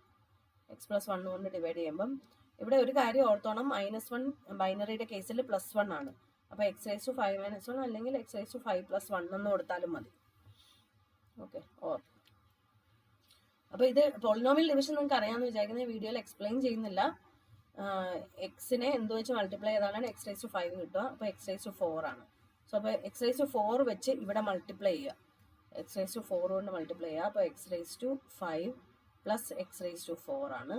x + 1 കൊണ്ട് ഡിവൈഡ് ചെയ്യുമ്പം ഇവിടെ ഒരു കാര്യം ഓർത്തോണം, -1 ബൈനറിയുടെ കേസിൽ +1 ആണ്. അപ്പൊ x⁵ 5 - 1 അല്ലെങ്കിൽ x⁵ 5 + 1 എന്ന് കൊടുത്താലും മതി. ഓക്കെ, അപ്പൊ ഇത് പോളിനോമിയൽ ഡിവിഷൻ നിങ്ങൾക്ക് അറിയാമെന്ന് വിചാരിക്കുന്ന വീഡിയോയിൽ എക്സ്പ്ലെയിൻ ചെയ്യുന്നില്ല. എക്സിനെ എന്ത് വെച്ച് മൾട്ടിപ്ലൈ ചെയ്താലാണ് x⁵ 5 കിട്ടുക. അപ്പൊ x⁵ 4 ആണ്. സോ അപ്പൊ x⁵ 4 വെച്ച് ഇവിടെ മൾട്ടിപ്ലൈ ചെയ്യുക. x⁵ 4 കൊണ്ട് മൾട്ടിപ്ലൈ ചെയ്യുക. അപ്പൊ x⁵ 5 + x⁵ 4 ആണ്.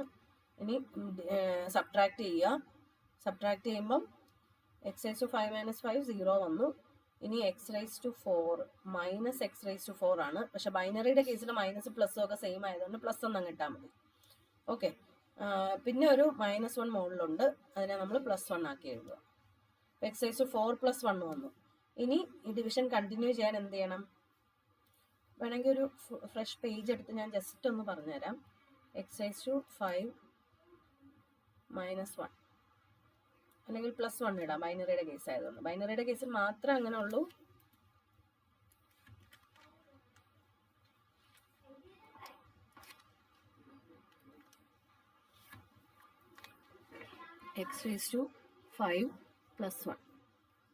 ഇനി സബ്ട്രാക്ട് ചെയ്യുക. സബ്ട്രാക്ട് ചെയ്യുമ്പം x⁵ 5 - 5 0 വന്നു. ഇനി x⁵ 4 - x⁵ 4 ആണ്. പക്ഷെ ബൈനറിയുടെ കേസിൽ മൈനസ് പ്ലസും ഒക്കെ സെയിം ആയതുകൊണ്ട് പ്ലസ് ഒന്നും കിട്ടാൻ മതി. ഓക്കെ, പിന്നെ ഒരു -1 മുകളിലുണ്ട്. അതിനെ നമ്മൾ +1 ആക്കി എഴുതുക. x⁵ 4 + 1 വന്നു. ഇനി ഈ ഡിവിഷൻ കണ്ടിന്യൂ ചെയ്യാൻ എന്ത് ചെയ്യണം? വേണമെങ്കിൽ ഒരു ഫ്രഷ് പേജ് എടുത്ത് ഞാൻ ജസ്റ്റ് ഒന്ന് പറഞ്ഞുതരാം. x⁵ 5 - 1 അല്ലെങ്കിൽ +1 ഇടാം. ബൈനറിയുടെ കേസ് ആയതുകൊണ്ട്. ബൈനറിയുടെ കേസിൽ മാത്രമേ അങ്ങനെ ഉള്ളൂ. X raise to 5 plus 1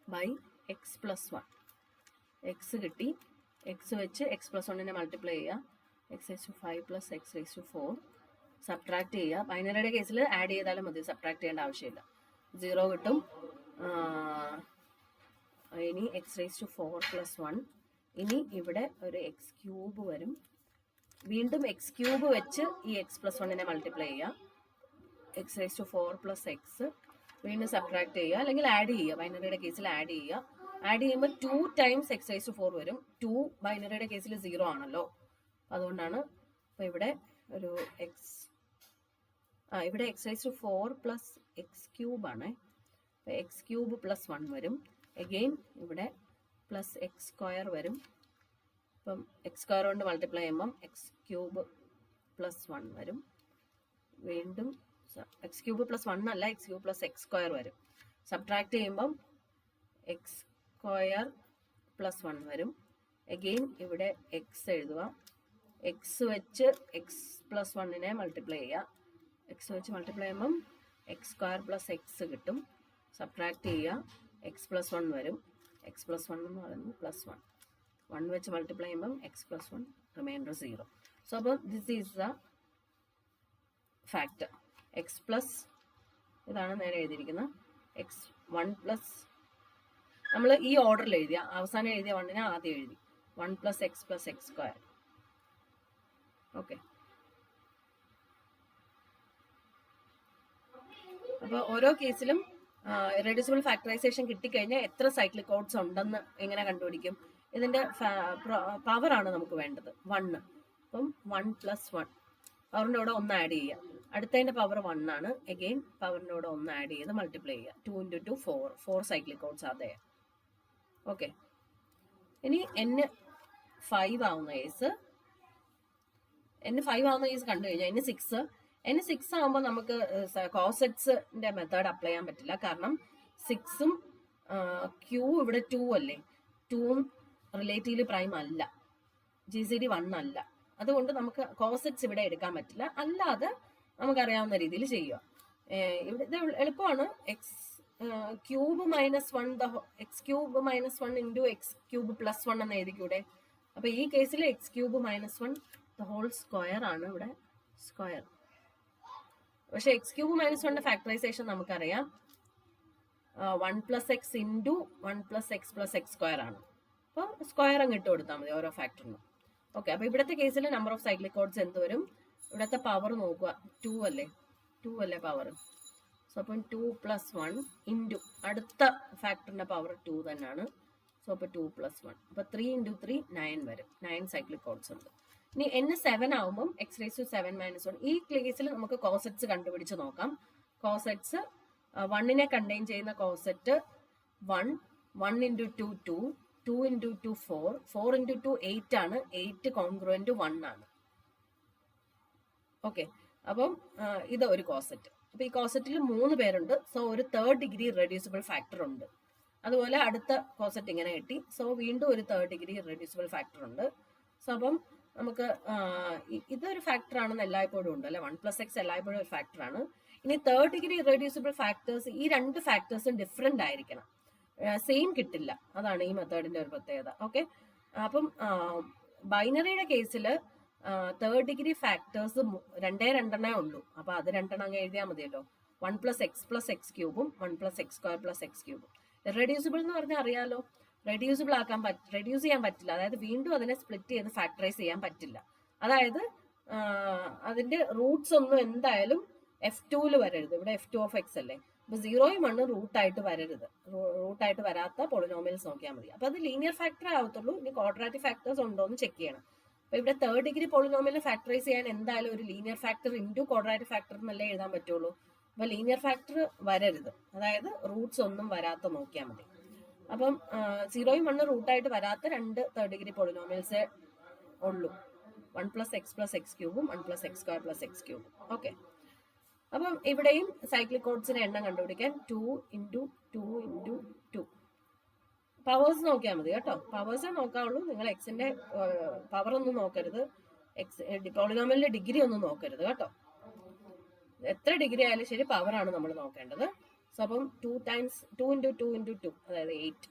by x plus 1. X കിട്ടി, എക്സ് വെച്ച് എക്സ് പ്ലസ് 1നെ മൾട്ടിപ്ലൈ ചെയ്യുക. X raise to 5 plus x raise to 4 subtract ചെയ്യുക. ബൈനറിയുടെ കേസിൽ ആഡ് ചെയ്താലും മതി, സബ്ട്രാക്ട് ചെയ്യേണ്ട ആവശ്യമില്ല. 0 കിട്ടും. ഇനി എക്സ് റേസ് ടു 4 പ്ലസ് 1. ഇനി ഇവിടെ ഒരു എക്സ് ക്യൂബ് വരും. വീണ്ടും എക്സ് ക്യൂബ് വെച്ച് ഈ എക്സ് പ്ലസ് 1നെ മൾട്ടിപ്ലൈ ചെയ്യുക. X raise to 4 plus x വീണ്ടും സബ്ട്രാക്ട് ചെയ്യുക, അല്ലെങ്കിൽ ആഡ് ചെയ്യുക. ബൈനറിയുടെ കേസിൽ ആഡ് ചെയ്യുക. ആഡ് ചെയ്യുമ്പോൾ 2 ടൈംസ് എക്സ് റേസ് ടു 4 വരും. 2 ബൈനറിയുടെ കേസിൽ 0 ആണല്ലോ, അതുകൊണ്ടാണ്. അപ്പോൾ ഇവിടെ ഒരു ഇവിടെ x raise to 4 plus x cube ആണ്. അപ്പോൾ എക്സ് ക്യൂബ് പ്ലസ് 1 വരും. അഗെയിൻ ഇവിടെ പ്ലസ് എക്സ് സ്ക്വയർ വരും. അപ്പം എക്സ് സ്ക്വയർ കൊണ്ട് മൾട്ടിപ്ലൈ ചെയ്യുമ്പം എക്സ് ക്യൂബ് പ്ലസ് 1 വരും. വീണ്ടും എക്സ് ക്യൂബ് പ്ലസ് 1 അല്ല, X cube plus x square വരും. സബ്ട്രാക്ട് ചെയ്യുമ്പം എക്സ് സ്ക്വയർ പ്ലസ് 1 വരും. അഗെയിൻ ഇവിടെ എക്സ് എഴുതുക. എക്സ് വെച്ച് എക്സ് പ്ലസ് 1നെ മൾട്ടിപ്ലൈ ചെയ്യുക. എക്സ് വെച്ച് മൾട്ടിപ്ലൈ ചെയ്യുമ്പം എക്സ് സ്ക്വയർ പ്ലസ് എക്സ് കിട്ടും. സബ്ട്രാക്ട് ചെയ്യുക. എക്സ് പ്ലസ് 1 വരും. എക്സ് പ്ലസ് 1 എന്ന് പറയുന്നത് പ്ലസ് 1. 1 വെച്ച് മൾട്ടിപ്ലൈ ചെയ്യുമ്പം എക്സ് പ്ലസ് 1, റിമൈൻഡർ 0. സോ അപ്പം this is the factor. X plus, ഇതാണ് നേരെ എഴുതിയിരിക്കുന്നത്, എക്സ് 1 പ്ലസ്, നമ്മൾ ഈ ഓർഡറിൽ എഴുതിയ, അവസാനം എഴുതിയ 1നെ ആദ്യം എഴുതി. 1 plus x plus x square. Okay, അപ്പോൾ ഓരോ കേസിലും ഇറെഡ്യൂസിബിൾ ഫാക്ടറൈസേഷൻ കിട്ടിക്കഴിഞ്ഞാൽ എത്ര സൈക്ലിക് ഓഡ്സ് ഉണ്ടെന്ന് എങ്ങനെ കണ്ടുപിടിക്കും? ഇതിന്റെ പവർ ആണ് നമുക്ക് വേണ്ടത്, 1. അപ്പം 1 പ്ലസ് 1, പവറിൻ്റെ കൂടെ 1 ആഡ് ചെയ്യുക. അടുത്തതിന്റെ പവർ 1 ആണ്. അഗെയിൻ പവറിൻ്റെ കൂടെ 1 ആഡ് ചെയ്ത് മൾട്ടിപ്ലൈ ചെയ്യുക. 2 × 2 4 സൈക്ലിക് ഓഡ്സ് അതേ. ഓക്കെ, ഇനി n 5 ആവുന്ന കേസ്, കണ്ടു കഴിഞ്ഞാൽ n 6 ആവുമ്പോൾ നമുക്ക് കോസെറ്റ്സിന്റെ മെത്തേഡ് അപ്ലൈ ചെയ്യാൻ പറ്റില്ല. കാരണം 6ഉം Q ഇവിടെ 2 അല്ലേ, 2ഉം റിലേറ്റീവ്ലി പ്രൈം അല്ല, GCD 1 അല്ല. അതുകൊണ്ട് നമുക്ക് കോസെറ്റ്സ് ഇവിടെ എടുക്കാൻ പറ്റില്ല. അല്ലാതെ നമുക്കറിയാവുന്ന രീതിയിൽ ചെയ്യുക. ഇവിടെ ഇത് എളുപ്പമാണ്. X cube minus 1 x cube minus 1 into x cube plus 1 എന്ന് എഴുതിക്കൂടെ? അപ്പൊ ഈ കേസിൽ x cube minus 1 the whole square ആണ് ഇവിടെ സ്ക്വയർ. പക്ഷെ എക്സ് ക്യൂബ് മൈനസ് 1ന്റെ ഫാക്ടറൈസേഷൻ നമുക്കറിയാം, 1 plus x into 1 plus x plus x square ആണ്. അപ്പോൾ സ്ക്വയർ അങ്ങ് ഇട്ട് കൊടുത്താൽ മതി ഓരോ ഫാക്ടറിനും. ഓക്കെ, അപ്പൊ ഇവിടുത്തെ കേസിൽ നമ്പർ ഓഫ് സൈക്ലിക് ഓഡ്സ് എന്ത് വരും? ഇവിടുത്തെ പവർ നോക്കുക, 2 അല്ലേ പവർ. സോ അപ്പം 2 പ്ലസ് 1 ഇൻറ്റു അടുത്ത ഫാക്ടറിന്റെ പവർ 2 തന്നെയാണ്. സോ അപ്പോൾ 2 പ്ലസ് 1, അപ്പോൾ 3 × 3 9 വരും. 9 സൈക്ലിക് ഓഡ്സ് ഉണ്ട്. ഇനി n 7 ആവുമ്പം എക്സ് റേസ് ടു 7 മൈനസ് 1. ഈ കേസിൽ നമുക്ക് കോസെറ്റ്സ് കണ്ടുപിടിച്ച് നോക്കാം. കോസെറ്റ്സ് 1നെ കണ്ടെയ്ൻ ചെയ്യുന്ന കോസെറ്റ് 1, 1 × 2 2, 2 × 2 4, 4 × 2 8 ആണ്. 8 കോൺഗ്രുവന്റ് 1 ആണ്. ഓക്കെ, അപ്പം ഇത് ഒരു കോസെറ്റ്. അപ്പൊ ഈ കോസെറ്റിൽ 3 പേരുണ്ട്. സോ ഒരു 3rd ഡിഗ്രി ഇറെഡ്യൂസിബിൾ ഫാക്ടർ ഉണ്ട്. അതുപോലെ അടുത്ത കോസെറ്റ് ഇങ്ങനെ കിട്ടി. സോ വീണ്ടും ഒരു 3rd ഡിഗ്രി ഇറെഡ്യൂസിബിൾ ഫാക്ടർ ഉണ്ട്. സോ അപ്പം നമുക്ക് ഇതൊരു ഫാക്ടർ ആണെന്ന് എല്ലായ്പ്പോഴും ഉണ്ട് അല്ലെ, 1 പ്ലസ് എക്സ് എല്ലായ്പ്പോഴും ഒരു ഫാക്ടറാണ്. ഇനി 3rd ഡിഗ്രി ഇറെഡ്യൂസിബിൾ ഫാക്ടേഴ്സ്, ഈ 2 ഫാക്ടേഴ്സും ഡിഫറെന്റ് ആയിരിക്കണം, സെയിം കിട്ടില്ല. അതാണ് ഈ മെത്തേഡിന്റെ ഒരു പ്രത്യേകത. ഓക്കെ, അപ്പം ബൈനറിയുടെ കേസിൽ 3rd ഡിഗ്രി ഫാക്ടേഴ്സ് 2 ഉള്ളൂ. അപ്പൊ അത് 2 അങ്ങ് എഴുതിയാൽ മതിയല്ലോ. 1 പ്ലസ് എക്സ് പ്ലസ് എക്സ് ക്യൂബും 1 plus x square plus x ക്യൂബും. ഇറെഡ്യൂസിബിൾ എന്ന് പറഞ്ഞാൽ അറിയാലോ, റെഡ്യൂസ് ചെയ്യാൻ പറ്റില്ല. അതായത് വീണ്ടും അതിനെ സ്പ്ലിറ്റ് ചെയ്ത് ഫാക്ടറൈസ് ചെയ്യാൻ പറ്റില്ല. അതായത് അതിന്റെ റൂട്ട്സ് ഒന്നും എന്തായാലും F2 വരരുത്. ഇവിടെ F2 ഓഫ് എക്സ് അല്ലേ, അപ്പൊ 0യും 1 റൂട്ടായിട്ട് വരരുത്. റൂട്ടായിട്ട് വരാത്ത പോളിനോമിയൽസ് നോക്കിയാൽ മതി. അപ്പൊ അത് ലീനിയർ ഫാക്ടർ ആവത്തുള്ളൂ. ഇനി ക്വാഡ്രാറ്റിക് ഫാക്ടേഴ്സ് ഉണ്ടോ എന്ന് ചെക്ക് ചെയ്യണം. അപ്പൊ ഇവിടെ 3rd ഡിഗ്രി പോളിനോമിയൽ ഫാക്ടറൈസ് ചെയ്യാൻ എന്തായാലും ഒരു linear factor into quadratic factor എന്നല്ലേ എഴുതാൻ പറ്റുള്ളൂ. അപ്പൊ ലീനിയർ ഫാക്ടർ വരരുത്, അതായത് റൂട്ട്സ് ഒന്നും വരാത്ത നോക്കിയാൽ മതി. അപ്പം 0യും 1 റൂട്ടായിട്ട് വരാത്ത 2 3rd ഡിഗ്രി പോളിനോമിയൽസേ ഉള്ളൂ. 1 പ്ലസ് എക്സ് പ്ലസ് എക്സ് ക്യൂബും 1 plus x square plus x ക്യൂബും. ഓക്കെ, അപ്പം ഇവിടെയും സൈക്ലിക് ഓഡ്സിന്റെ എണ്ണം കണ്ടുപിടിക്കാൻ 2 × 2 × 2 പവേഴ്സ് നോക്കിയാൽ മതി കേട്ടോ. പവേഴ്സേ നോക്കാവുള്ളൂ. നിങ്ങൾ എക്സിന്റെ പവർ ഒന്നും നോക്കരുത്, എക്സ് പോളിനോമിയലിന്റെ ഡിഗ്രി ഒന്നും നോക്കരുത് കേട്ടോ. എത്ര ഡിഗ്രി ആയാലും ശരി പവർ ആണ് നമ്മൾ നോക്കേണ്ടത്. സോ അപ്പം 2 ടൈംസ് 2 ഇൻറ്റു 2 ഇൻറ്റു 2 അതായത് 8.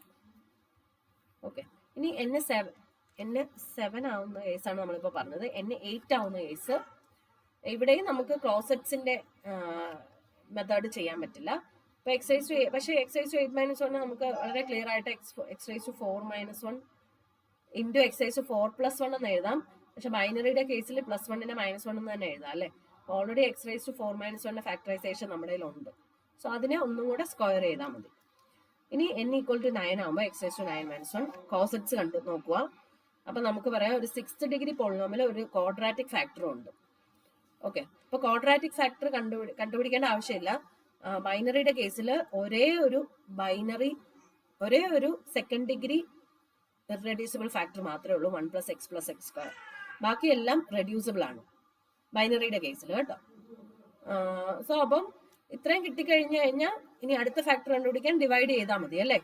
ഓക്കെ, ഇനി N7 ആവുന്ന കേസാണ് നമ്മളിപ്പോൾ പറഞ്ഞത്. N8 ആവുന്ന കേസ് ഇവിടെയും നമുക്ക് ക്രോസെറ്റ്സിന്റെ മെത്തേഡ് ചെയ്യാൻ പറ്റില്ല. ഇപ്പൊ പക്ഷേ x⁻² 8 - 1 നമുക്ക് വളരെ ക്ലിയർ ആയിട്ട് x⁴ - 1 ഇൻറ്റു x⁴ എന്ന് എഴുതാം. പക്ഷെ ബൈനറിയുടെ കേസിൽ +1നെ -1 എന്ന് തന്നെ എഴുതാം അല്ലെ. ഓൾറെഡി x⁴ - 1 ഫാക്ടറൈസേഷൻ നമ്മുടെ കയ്യിലുണ്ട്. സോ അതിനെ ഒന്നും കൂടെ സ്ക്വയർ ചെയ്താൽ മതി. ഇനി n = 9 ആകുമ്പോൾ x⁻⁹ - 1 കോസെറ്റ്സ് കണ്ടു നോക്കുക. അപ്പൊ നമുക്ക് പറയാം ഒരു 6th ഡിഗ്രി പോളിനോമിയൽ ഒരു ക്വാഡ്രാറ്റിക് ഫാക്ടറും ഉണ്ട്. ഓക്കെ, അപ്പൊ ക്വാഡ്രാറ്റിക് ഫാക്ടർ കണ്ടുപിടിക്കേണ്ട ആവശ്യമില്ല. ബൈനറിയുടെ കേസിൽ ഒരേ ഒരു സെക്കൻഡ് ഡിഗ്രി ഇറെഡ്യൂസിബിൾ ഫാക്ടർ മാത്രമേ ഉള്ളൂ, 1 + x + x². ബാക്കിയെല്ലാം റെഡ്യൂസിബിൾ ആണ് ബൈനറിയുടെ കേസിൽ കേട്ടോ. സോ അപ്പം ഇത്രയും കിട്ടിക്കഴിഞ്ഞു കഴിഞ്ഞാൽ ഇനി അടുത്ത ഫാക്ടർ കണ്ടുപിടിക്കാൻ ഡിവൈഡ് ചെയ്താൽ മതി അല്ലേ.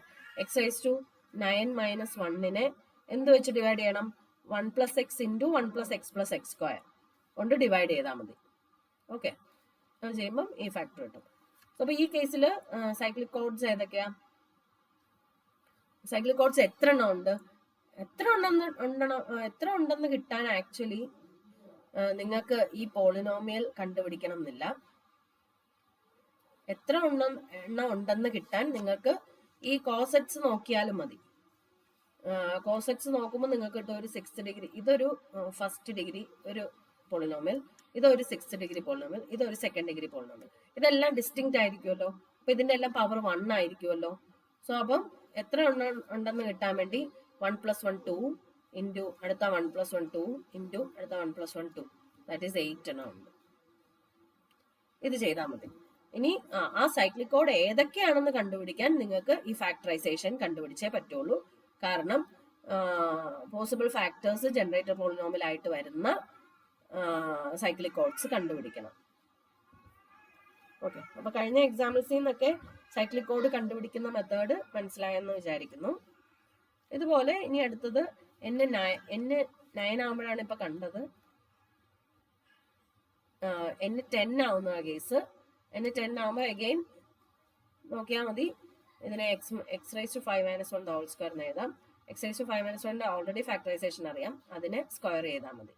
x⁻⁹ - 1നെ എന്ത് വെച്ച് ഡിവൈഡ് ചെയ്യണം? 1 + x ഇൻറ്റു 1 + x + x² കൊണ്ട് ഡിവൈഡ് ചെയ്താൽ മതി. ഓക്കെ, അത് ചെയ്യുമ്പം ഈ ഫാക്ടർ കിട്ടും. അപ്പൊ ഈ കേസിൽ സൈക്ലിക് കോഡ്സ് ഏതൊക്കെയാ? സൈക്ലിക് കോഡ്സ് എത്ര എണ്ണം ഉണ്ട്? എത്ര ഉണ്ടെന്ന് കിട്ടാൻ ആക്ച്വലി നിങ്ങൾക്ക് ഈ പോളിനോമിയൽ കണ്ടുപിടിക്കണം എന്നില്ല. എത്ര എണ്ണം ഉണ്ടെന്ന് കിട്ടാൻ നിങ്ങൾക്ക് ഈ കോസെറ്റ്സ് നോക്കിയാലും മതി. കോസെറ്റ്സ് നോക്കുമ്പോൾ നിങ്ങൾക്ക് കിട്ടും ഒരു 6th ഡിഗ്രി, ഇതൊരു 1st ഡിഗ്രി ഒരു പോളിനോമിയൽ, ഇതൊരു 6th ഡിഗ്രി പോളിനോമിയൽ, ഇതൊരു 2nd ഡിഗ്രി പോളിനോമിയൽ. ഇതെല്ലാം ഡിസ്റ്റിങ്ക്റ്റ് ആയിരിക്കുമല്ലോ. അപ്പൊ ഇതിന്റെ എല്ലാം പവർ 1 ആയിരിക്കുമല്ലോ. സോ അപ്പം എത്ര ഉണ്ടെന്ന് കിട്ടാൻ വേണ്ടി 1 + 1 2 ഇൻറ്റു അടുത്ത 1 + 1 2 ഇൻറ്റു അടുത്ത 1 + 1 2, ദാറ്റ് ഈസ് 8 എണ്ണം ഉണ്ട്. ഇത് ചെയ്താൽ മതി. ഇനി ആ സൈക്ലിക് കോഡ് ഏതൊക്കെയാണെന്ന് കണ്ടുപിടിക്കാൻ നിങ്ങൾക്ക് ഈ ഫാക്ടറൈസേഷൻ കണ്ടുപിടിച്ചേ പറ്റുള്ളൂ. കാരണം പോസിബിൾ ഫാക്ടേഴ്സ് ജനറേറ്റർ പോളിനോമിയൽ ആയിട്ട് വരുന്ന സൈക്ലിക് കോഡ്സ് കണ്ടുപിടിക്കണം. ഓക്കെ, അപ്പൊ കഴിഞ്ഞ എക്സാമ്പിൾസിൽ നിന്നൊക്കെ സൈക്ലിക് കോഡ് കണ്ടുപിടിക്കുന്ന മെത്തേഡ് മനസ്സിലായെന്ന് വിചാരിക്കുന്നു. ഇതുപോലെ ഇനി അടുത്തത് N9 ആകുമ്പോഴാണ് ഇപ്പൊ കണ്ടത്. N10 ആവുന്ന കേസ്. N10 ആവുമ്പോൾ അഗെയിൻ നോക്കിയാൽ മതി. ഇതിനെ x⁵ - 5 - 1 2 എന്ന് എഴുതാം. x⁵ - 5 - 1 ഓൾറെഡി ഫാക്ടറൈസേഷൻ അറിയാം, അതിനെ സ്ക്വയർ ചെയ്താൽ മതി.